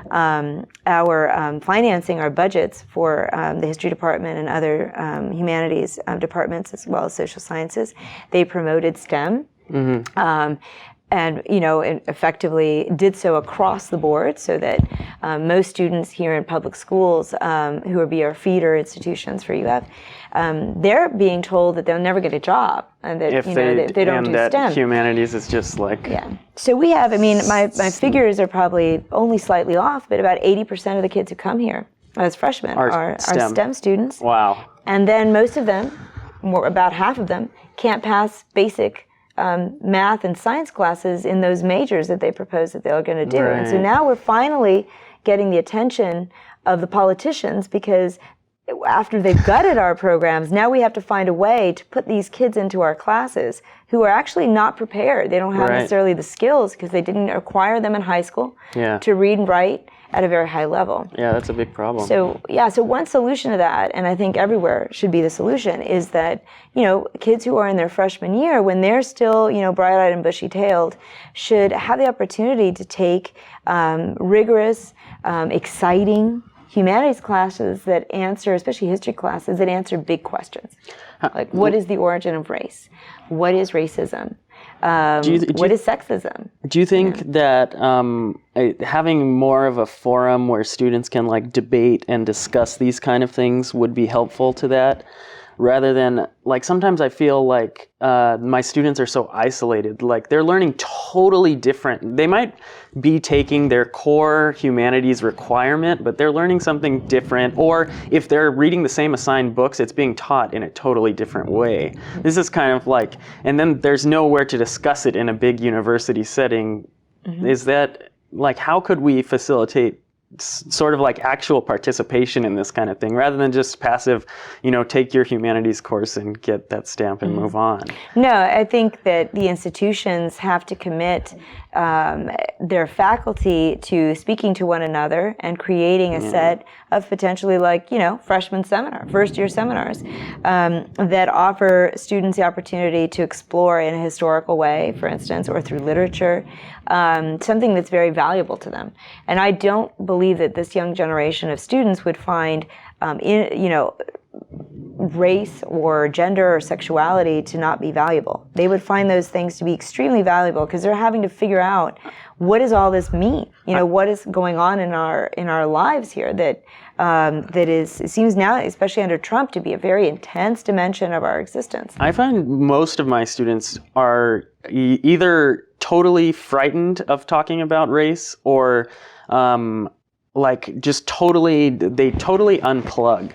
[SPEAKER 4] Our financing our budgets for the history department and other humanities departments, as well as social sciences. They promoted STEM. And effectively did so across the board, so that most students here in public schools, who would be our feeder institutions for UF, they're being told that they'll never get a job, and that
[SPEAKER 1] if
[SPEAKER 4] they don't do
[SPEAKER 1] that
[SPEAKER 4] STEM.
[SPEAKER 1] Humanities is just like
[SPEAKER 4] So we have. My figures are probably only slightly off, but about 80% of the kids who come here as freshmen are STEM students.
[SPEAKER 1] Wow.
[SPEAKER 4] And then most of them, about half of them, can't pass basic math and science classes in those majors that they propose that they're going to do. Right. And so now we're finally getting the attention of the politicians, because after they've gutted our programs, now we have to find a way to put these kids into our classes who are actually not prepared. They don't have necessarily the skills, because they didn't acquire them in high school to read and write at a very high level.
[SPEAKER 1] Yeah, that's a big problem.
[SPEAKER 4] So one solution to that, and I think everywhere should be the solution, is that, kids who are in their freshman year, when they're still, bright-eyed and bushy-tailed, should have the opportunity to take rigorous, exciting humanities classes that answer, especially history classes, that answer big questions. Like, what is the origin of race? What is racism? What is sexism?
[SPEAKER 1] Do you think that having more of a forum where students can like debate and discuss these kind of things would be helpful to that? Rather than, like, sometimes I feel like my students are so isolated. Like, they're learning totally different. They might be taking their core humanities requirement, but they're learning something different. Or if they're reading the same assigned books, it's being taught in a totally different way. This is kind of like, and then there's nowhere to discuss it in a big university setting. Mm-hmm. Is that, like, how could we facilitate sort of like actual participation in this kind of thing rather than just passive, take your humanities course and get that stamp and move on?
[SPEAKER 4] No, I think that the institutions have to commit their faculty to speaking to one another and creating a set of potentially freshman seminar, first year seminars that offer students the opportunity to explore in a historical way, for instance, or through literature, something that's very valuable to them. And I don't believe that this young generation of students would find race or gender or sexuality to not be valuable. They would find those things to be extremely valuable because they're having to figure out, what does all this mean? What is going on in our lives here that it seems now, especially under Trump, to be a very intense dimension of our existence. I
[SPEAKER 1] find most of my students are either totally frightened of talking about race or they totally unplug.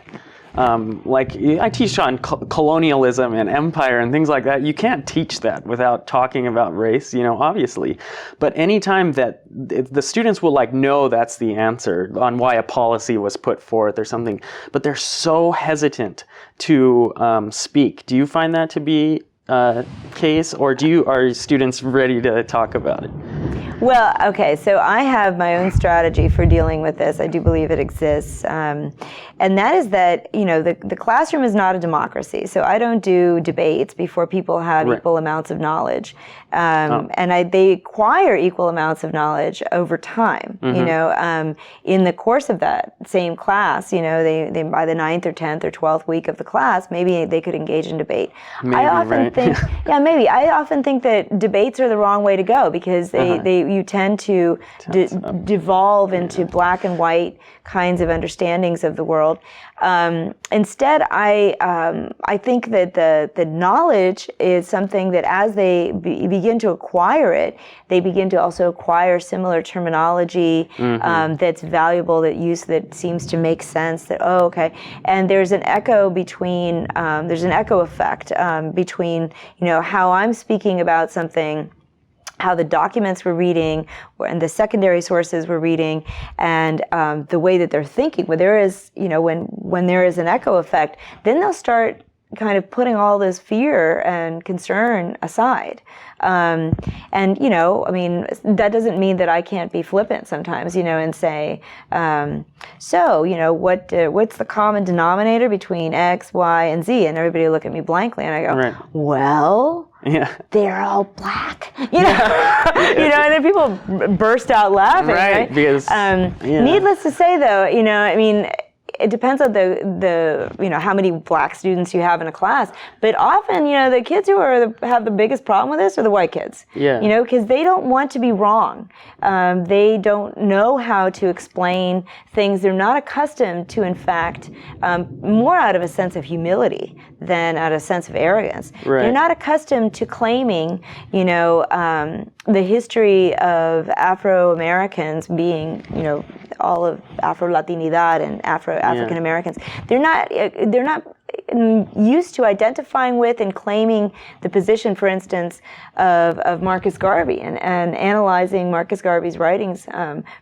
[SPEAKER 1] I teach on colonialism and empire and things like that. You can't teach that without talking about race, obviously. But anytime that the students will know that's the answer on why a policy was put forth or something, but they're so hesitant to speak. Do you find that to be case, or are students ready to talk about it?
[SPEAKER 4] Well, okay, so I have my own strategy for dealing with this. I do believe it exists. And that is that, the classroom is not a democracy. So I don't do debates before people have equal amounts of knowledge. And they acquire equal amounts of knowledge over time. In the course of that same class, they by the 9th or 10th or 12th week of the class, maybe they could engage in debate. I often think that debates are the wrong way to go because you tend to devolve into black and white kinds of understandings of the world. Instead, I think that the knowledge is something that as they begin to acquire it, they begin to also acquire similar terminology that's valuable, that seems to make sense. And there's an echo between there's an echo effect between how I'm speaking about something, how the documents we're reading and the secondary sources we're reading, and the way that they're thinking. When there is, when there is an echo effect, then they'll start kind of putting all this fear and concern aside. That doesn't mean that I can't be flippant sometimes, and say, what's the common denominator between X, Y, and Z? And everybody will look at me blankly, and I go, well, they're all black, and then people burst out laughing, right? Because, needless to say, though, it depends on the how many black students you have in a class, but often the kids who have the biggest problem with this are the white kids. Because they don't want to be wrong. They don't know how to explain things. They're not accustomed to, in fact, more out of a sense of humility than out of a sense of arrogance. They're not accustomed to claiming the history of Afro-Americans being all of Afro-Latinidad and African Americans. They're not used to identifying with and claiming the position, for instance, of Marcus Garvey and analyzing Marcus Garvey's writings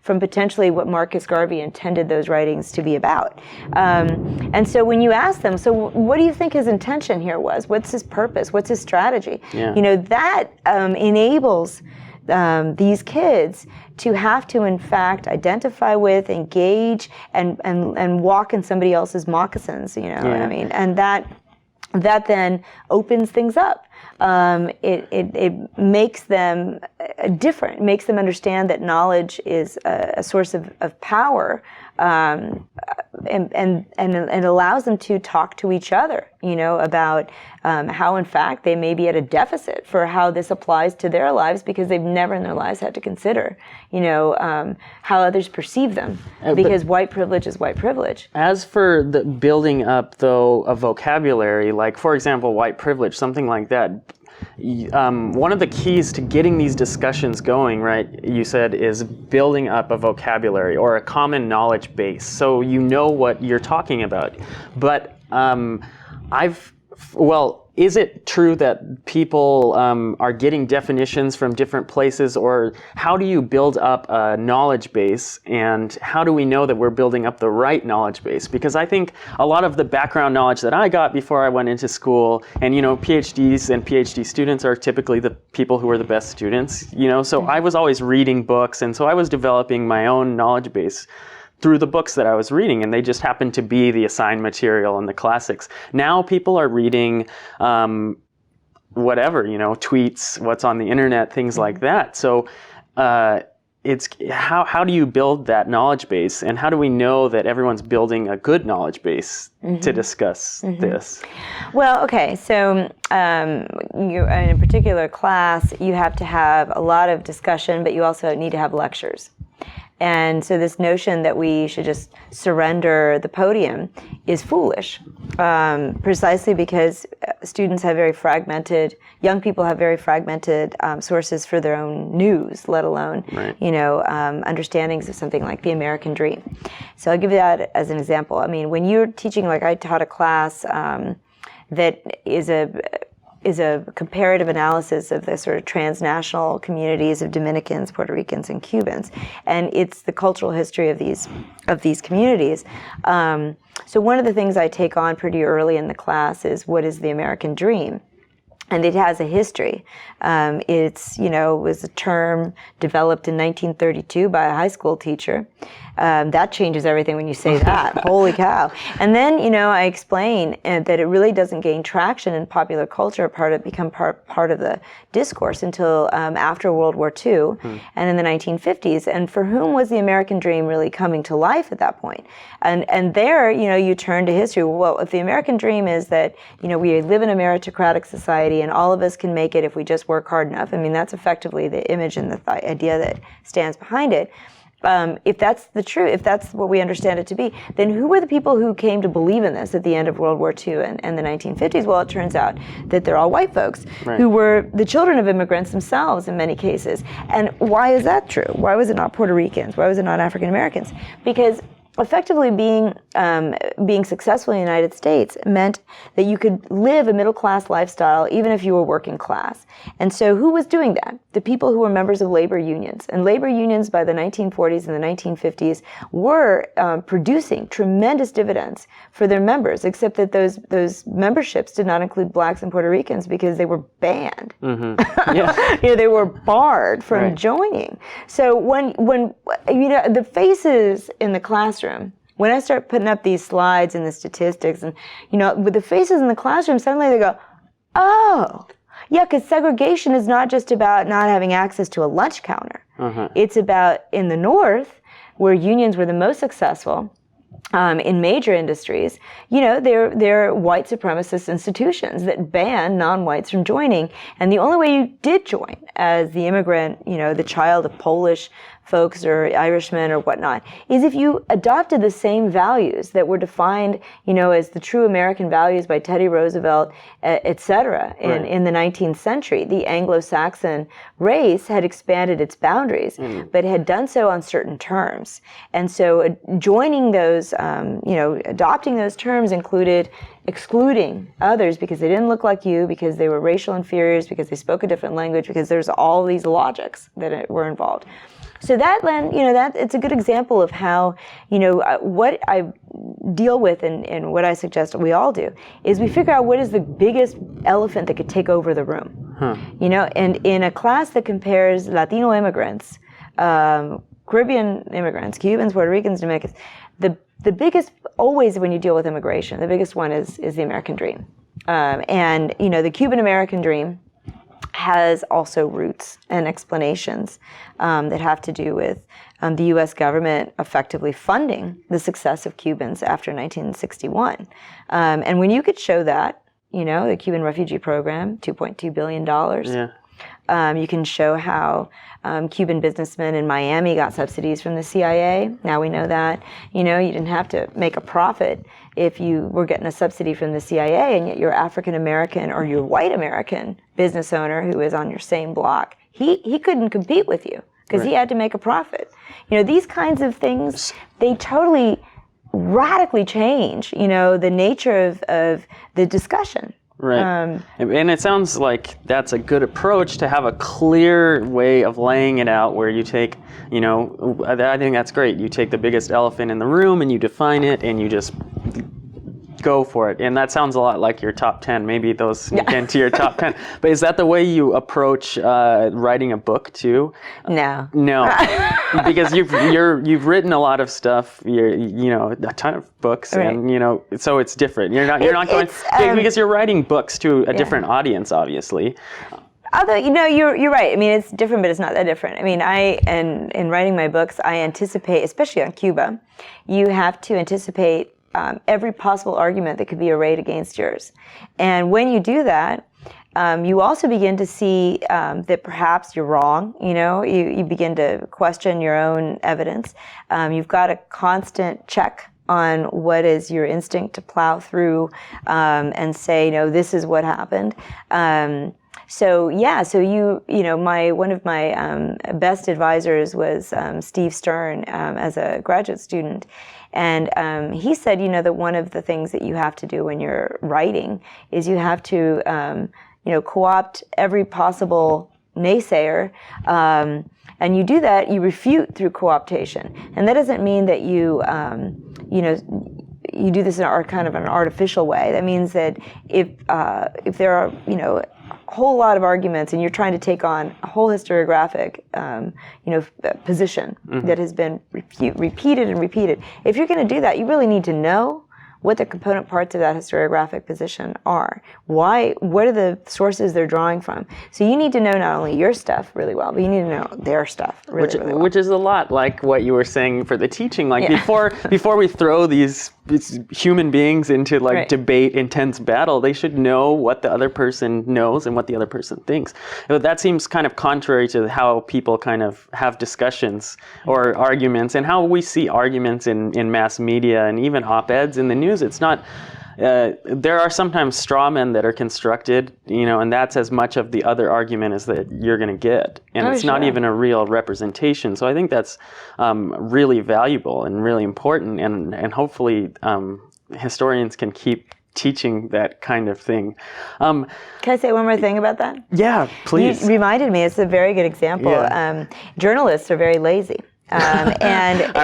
[SPEAKER 4] from potentially what Marcus Garvey intended those writings to be about. And so when you ask them, so what do you think his intention here was? What's his purpose? What's his strategy? That enables these kids to have to, in fact, identify with, engage, and walk in somebody else's moccasins, and that then opens things up. It makes them different, makes them understand that knowledge is a source of power and it allows them to talk to each other, about how in fact they may be at a deficit for how this applies to their lives, because they've never in their lives had to consider, how others perceive them, because white privilege is white privilege.
[SPEAKER 1] As for the building up, though, a vocabulary, like, for example, white privilege, something like that, one of the keys to getting these discussions going, right, you said, is building up a vocabulary or a common knowledge base, so you know what you're talking about. But is it true that people are getting definitions from different places, or how do you build up a knowledge base, and how do we know that we're building up the right knowledge base? Because I think a lot of the background knowledge that I got before I went into school, and PhDs and PhD students are typically the people who are the best students, so I was always reading books, and so I was developing my own knowledge base through the books that I was reading, and they just happened to be the assigned material and the classics. Now people are reading whatever, tweets, what's on the internet, things like that. So it's how do you build that knowledge base, and how do we know that everyone's building a good knowledge base to discuss this?
[SPEAKER 4] Well, okay, so you in a particular class, you have to have a lot of discussion, but you also need to have lectures. And so this notion that we should just surrender the podium is foolish, precisely because students have young people have very fragmented sources for their own news, let alone, understandings of something like the American dream. So I'll give you that as an example. I mean, when you're teaching, like I taught a class that is a comparative analysis of the sort of transnational communities of Dominicans, Puerto Ricans, and Cubans, and it's the cultural history of these communities. So one of the things I take on pretty early in the class is, what is the American dream? And it has a history. It was a term developed in 1932 by a high school teacher. That changes everything when you say that. Holy cow. And then, I explain that it really doesn't gain traction in popular culture, become part of the discourse until after World War II and in the 1950s. And for whom was the American dream really coming to life at that point? And there, you turn to history. Well, if the American dream is that, we live in a meritocratic society and all of us can make it if we just work hard enough. I mean, that's effectively the image and the idea that stands behind it. If that's the truth, if that's what we understand it to be, then who were the people who came to believe in this at the end of World War II and the 1950s? Well, it turns out that they're all white folks who were the children of immigrants themselves in many cases. And why is that true? Why was it not Puerto Ricans? Why was it not African Americans? Because effectively being successful in the United States meant that you could live a middle-class lifestyle even if you were working class. And so who was doing that? The people who were members of labor unions. And labor unions by the 1940s and the 1950s were producing tremendous dividends for their members, except that those memberships did not include blacks and Puerto Ricans because they were banned. They were barred from joining. So when the faces in the classroom, when I start putting up these slides and the statistics and, with the faces in the classroom, suddenly they go, oh, yeah, because segregation is not just about not having access to a lunch counter. It's about, in the North, where unions were the most successful, in major industries, they're white supremacist institutions that ban non-whites from joining. And the only way you did join as the immigrant, the child of Polish folks or Irishmen or whatnot, is if you adopted the same values that were defined, as the true American values by Teddy Roosevelt, et cetera, in the 19th century. The Anglo-Saxon race had expanded its boundaries, but had done so on certain terms. And so joining those, adopting those terms included excluding others because they didn't look like you, because they were racial inferiors, because they spoke a different language, because there's all these logics that were involved. So that it's a good example of how, what I deal with and what I suggest we all do is we figure out what is the biggest elephant that could take over the room. And in a class that compares Latino immigrants, Caribbean immigrants, Cubans, Puerto Ricans, Dominicans, the biggest, always when you deal with immigration, the biggest one is the American dream. And the Cuban American dream has also roots and explanations that have to do with the U.S. government effectively funding the success of Cubans after 1961. And when you could show that, the Cuban refugee program, $2.2 billion. You can show how Cuban businessmen in Miami got subsidies from the CIA. Now we know that. You didn't have to make a profit if you were getting a subsidy from the CIA, and yet your African American or your white American business owner who is on your same block, he couldn't compete with you because he had to make a profit. These kinds of things, they totally radically change, the nature of the discussion.
[SPEAKER 1] Right. And it sounds like that's a good approach, to have a clear way of laying it out where you take, I think that's great. You take the biggest elephant in the room and you define it and you just go for it. And that sounds a lot like your top 10. Maybe those sneak into your top 10. But is that the way you approach writing a book too?
[SPEAKER 4] No.
[SPEAKER 1] Because you've written a lot of stuff. A ton of books, and so it's different. You're not going because you're writing books to a different audience, obviously.
[SPEAKER 4] Although, you're right. I mean, it's different, but it's not that different. I mean, in writing my books, I anticipate, especially on Cuba, you have to anticipate every possible argument that could be arrayed against yours. And when you do that, you also begin to see that perhaps you're wrong. You begin to question your own evidence. You've got a constant check on what is your instinct to plow through and say, this is what happened. So one of my best advisors was Steve Stern as a graduate student. And he said, that one of the things that you have to do when you're writing is you have to, co-opt every possible naysayer. And you do that, you refute through co-optation. And that doesn't mean that you do this in kind of an artificial way. That means that if there are, a whole lot of arguments and you're trying to take on a whole historiographic, position that has been repeated and repeated. If you're going to do that, you really need to know what the component parts of that historiographic position are. What are the sources they're drawing from? So you need to know not only your stuff really well, but you need to know their stuff really well.
[SPEAKER 1] Which is a lot like what you were saying for the teaching. Like before we throw these human beings into debate, intense battle, they should know what the other person knows and what the other person thinks. But that seems kind of contrary to how people kind of have discussions or arguments, and how we see arguments in mass media and even op-eds in the news. It's not. There are sometimes straw men that are constructed, and that's as much of the other argument as that you're going to get. And it's not even a real representation. So I think that's really valuable and really important, and hopefully historians can keep teaching that kind of thing. Can
[SPEAKER 4] I say one more thing about that?
[SPEAKER 1] Yeah, please.
[SPEAKER 4] You reminded me, it's a very good example.
[SPEAKER 1] Yeah.
[SPEAKER 4] Journalists are very lazy.
[SPEAKER 1] I'm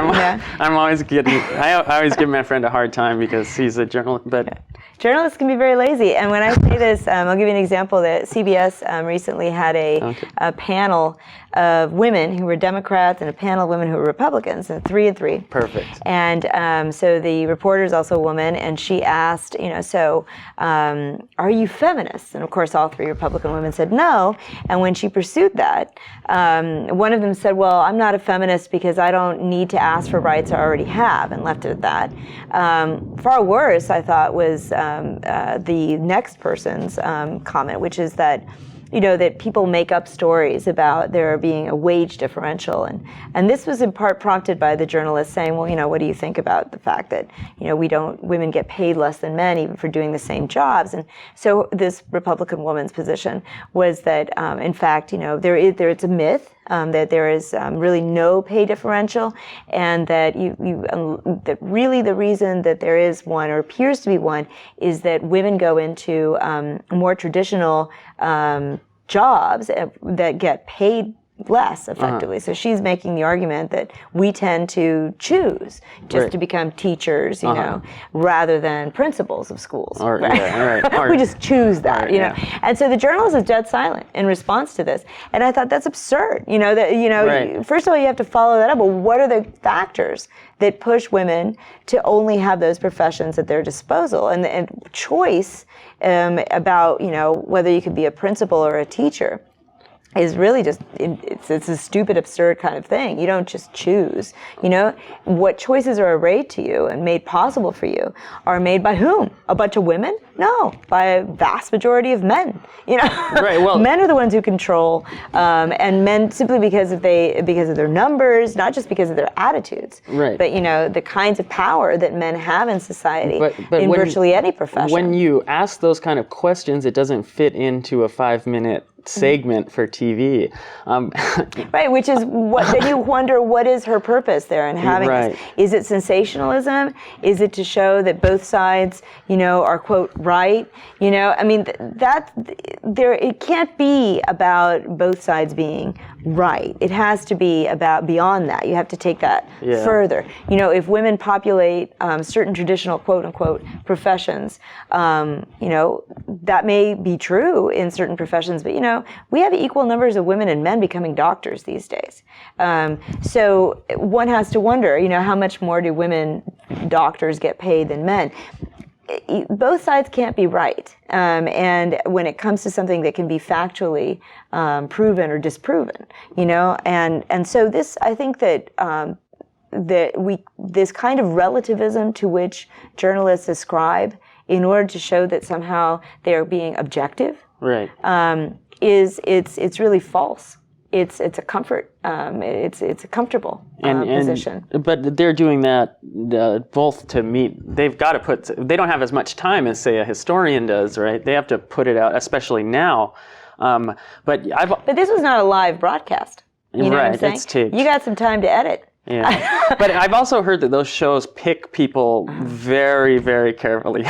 [SPEAKER 1] always I always give my friend a hard time because he's a journalist, but
[SPEAKER 4] journalists can be very lazy. And when I say this, I'll give you an example that CBS recently had a panel of women who were Democrats and a panel of women who were Republicans, and 3 and 3.
[SPEAKER 1] Perfect.
[SPEAKER 4] And so the reporter is also a woman, and she asked, are you feminists? And of course, all 3 Republican women said no. And when she pursued that, one of them said, well, I'm not a feminist because I don't need to ask for rights I already have, and left it at that. Far worse, I thought, was the next person's comment, which is that that people make up stories about there being a wage differential. And this was in part prompted by the journalist saying, well, what do you think about the fact that, women get paid less than men even for doing the same jobs? And so this Republican woman's position was that, in fact, it's a myth that there is really no pay differential, and that that really the reason that there is one, or appears to be one, is that women go into more traditional jobs that get paid less effectively. So she's making the argument that we tend to choose just to become teachers, rather than principals of schools. We just choose that, And so the journalist is dead silent in response to this. And I thought that's absurd. First of all, you have to follow that up. But what are the factors that push women to only have those professions at their disposal? And choice about, whether you could be a principal or a teacher is really just, it's a stupid, absurd kind of thing. You don't just choose. What choices are arrayed to you and made possible for you are made by whom? A bunch of women? No, by a vast majority of men.
[SPEAKER 1] Right. Well,
[SPEAKER 4] men are the ones who control, and men simply because of their numbers, not just because of their attitudes.
[SPEAKER 1] Right.
[SPEAKER 4] But the kinds of power that men have in society,
[SPEAKER 1] but
[SPEAKER 4] in virtually any profession.
[SPEAKER 1] When you ask those kind of questions, it doesn't fit into a 5-minute segment for TV.
[SPEAKER 4] Right, which is what then you wonder, what is her purpose there in having
[SPEAKER 1] right.
[SPEAKER 4] this? Is it sensationalism? Is it to show that both sides, are quote right? It can't be about both sides being right. It has to be about beyond that. You have to take that further. If women populate certain traditional quote unquote professions, that may be true in certain professions, but we have equal numbers of women and men becoming doctors these days. So one has to wonder, how much more do women doctors get paid than men? Both sides can't be right. And when it comes to something that can be factually proven or disproven, and so this, I think that this kind of relativism to which journalists ascribe in order to show that somehow they are being objective,
[SPEAKER 1] right.
[SPEAKER 4] It's really false. It's a comfort. It's a comfortable position.
[SPEAKER 1] But they're doing that both to meet. They've got to they don't have as much time as say a historian does, right? They have to put it out, especially now. But
[SPEAKER 4] this was not a live broadcast. You know what I'm saying?
[SPEAKER 1] It's taped.
[SPEAKER 4] You got some time to edit.
[SPEAKER 1] Yeah, but I've also heard that those shows pick people very, very carefully.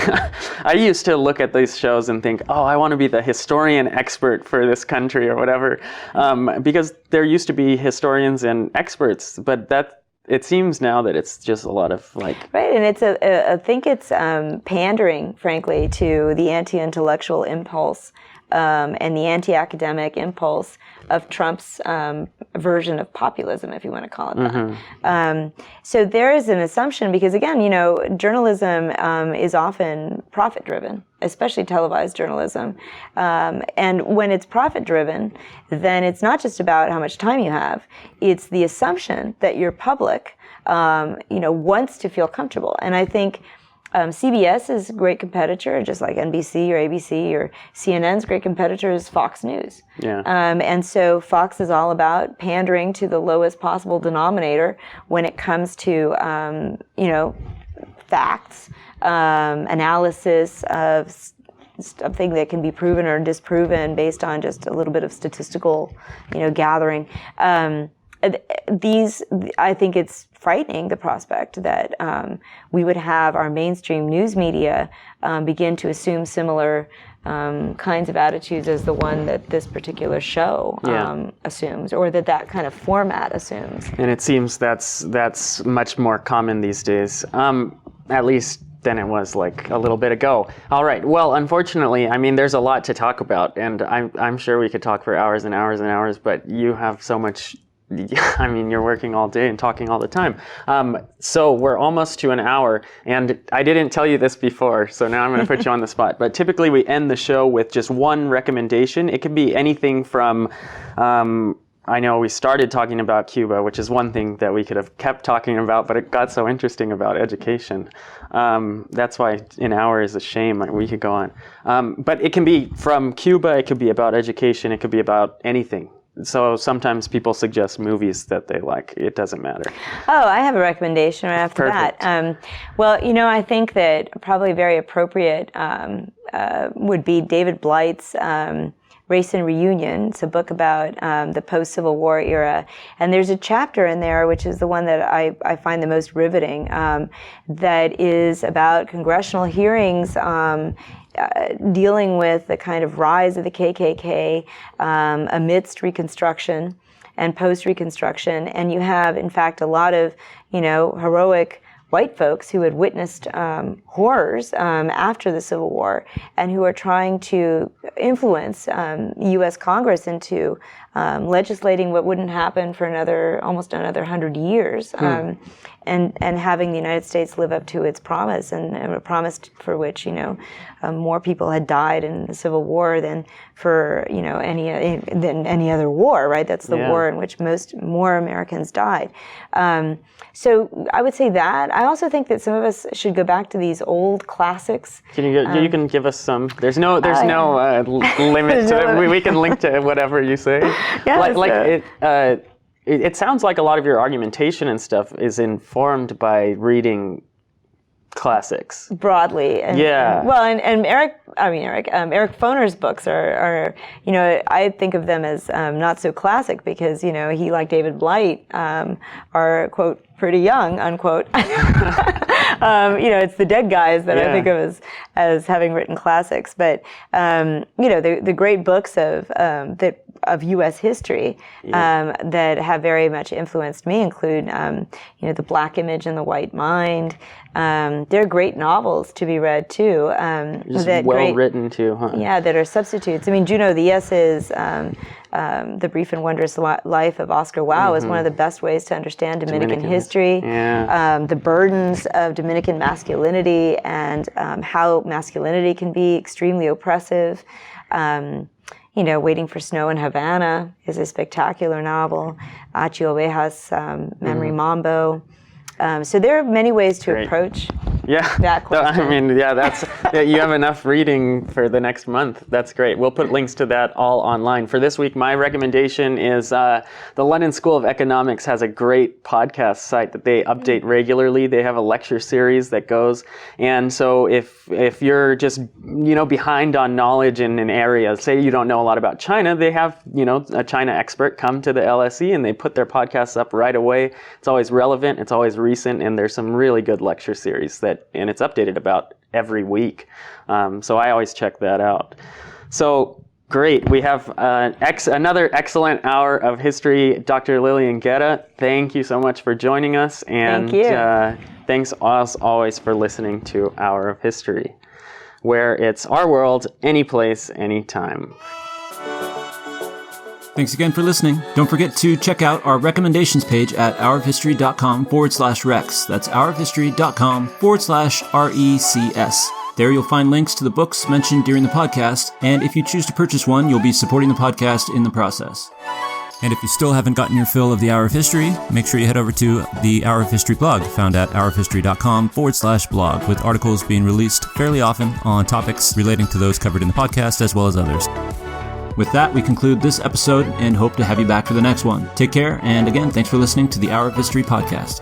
[SPEAKER 1] I used to look at these shows and think, oh, I want to be the historian expert for this country or whatever, because there used to be historians and experts, but it seems now that it's just a lot of like...
[SPEAKER 4] Right, and I think it's pandering, frankly, to the anti-intellectual impulse and the anti-academic impulse of Trump's version of populism, if you want to call it that. Mm-hmm. So there is an assumption, because again, journalism is often profit-driven, especially televised journalism. And when it's profit-driven, then it's not just about how much time you have, it's the assumption that your public, wants to feel comfortable. And I think CBS is a great competitor, just like NBC or ABC, or CNN's great competitor is Fox News.
[SPEAKER 1] Yeah.
[SPEAKER 4] And so Fox is all about pandering to the lowest possible denominator when it comes to, facts, analysis of something that can be proven or disproven based on just a little bit of statistical, gathering. I think it's frightening, the prospect that we would have our mainstream news media begin to assume similar kinds of attitudes as the one that this particular show assumes, or that kind of format assumes.
[SPEAKER 1] And it seems that's much more common these days, at least than it was like a little bit ago. All right. Well, unfortunately, there's a lot to talk about, and I'm sure we could talk for hours and hours and hours, but you have so much. You're working all day and talking all the time. So we're almost to an hour, and I didn't tell you this before, so now I'm going to put you on the spot. But typically we end the show with just one recommendation. It could be anything from, I know we started talking about Cuba, which is one thing that we could have kept talking about, but it got so interesting about education. That's why an hour is a shame. We could go on. But it can be from Cuba, it could be about education, it could be about anything. So sometimes people suggest movies that they like. It doesn't matter. Oh,
[SPEAKER 4] I have a recommendation right after
[SPEAKER 1] Perfect.
[SPEAKER 4] That. I think that probably very appropriate would be David Blight's Race and Reunion. It's a book about the post-Civil War era. And there's a chapter in there, which is the one that I find the most riveting, that is about congressional hearings dealing with the kind of rise of the KKK amidst Reconstruction and post-Reconstruction. And you have, in fact, a lot of, heroic white folks who had witnessed horrors after the Civil War and who are trying to influence U.S. Congress into legislating what wouldn't happen for almost another 100 years, and having the United States live up to its promise, and a promise for which, more people had died in the Civil War than for any other war, right? That's the war in which more Americans died. So I would say that. I also think that some of us should go back to these old classics.
[SPEAKER 1] You can give us some. There's no limit to it. We can link to whatever you say. It sounds like a lot of your argumentation and stuff is informed by reading classics
[SPEAKER 4] broadly. And Eric Foner's books are I think of them as not so classic because he, like David Blight, are, quote, pretty young, unquote. It's the dead guys that I think of as having written classics. But the great books of U.S. history that have very much influenced me include The Black Image and the White Mind. They're great novels to be read too.
[SPEAKER 1] Just well written too, huh?
[SPEAKER 4] Yeah, that are substitutes. I mean, Junot Díaz's The Brief and Wondrous Life of Oscar Wilde is one of the best ways to understand Dominican history. Yeah. The burdens of Dominican masculinity and how masculinity can be extremely oppressive. Waiting for Snow in Havana is a spectacular novel. Achi Ovejas, Memory Mambo. So there are many ways to approach that question.
[SPEAKER 1] I mean, you have enough reading for the next month. That's great. We'll put links to that all online. For this week, my recommendation is the London School of Economics has a great podcast site that they update regularly. They have a lecture series that goes. And so if you're just, behind on knowledge in an area, say you don't know a lot about China, they have, a China expert come to the LSE and they put their podcasts up right away. It's always relevant. It's always recent. And there's some really good lecture series and it's updated about every week. So I always check that out. So great. We have another excellent hour of history. Dr. Lillian Guerra, thank you so much for joining us. And
[SPEAKER 4] thank you.
[SPEAKER 1] Thanks as always for listening to Hour of History, where it's our world, any place, anytime.
[SPEAKER 2] Thanks again for listening. Don't forget to check out our recommendations page at hourofhistory.com/recs. That's hourofhistory.com/RECS. There you'll find links to the books mentioned during the podcast, and if you choose to purchase one, you'll be supporting the podcast in the process. And if you still haven't gotten your fill of the Hour of History, make sure you head over to the Hour of History blog, found at hourofhistory.com/blog, with articles being released fairly often on topics relating to those covered in the podcast as well as others. With that, we conclude this episode and hope to have you back for the next one. Take care, and again, thanks for listening to the Hour of History podcast.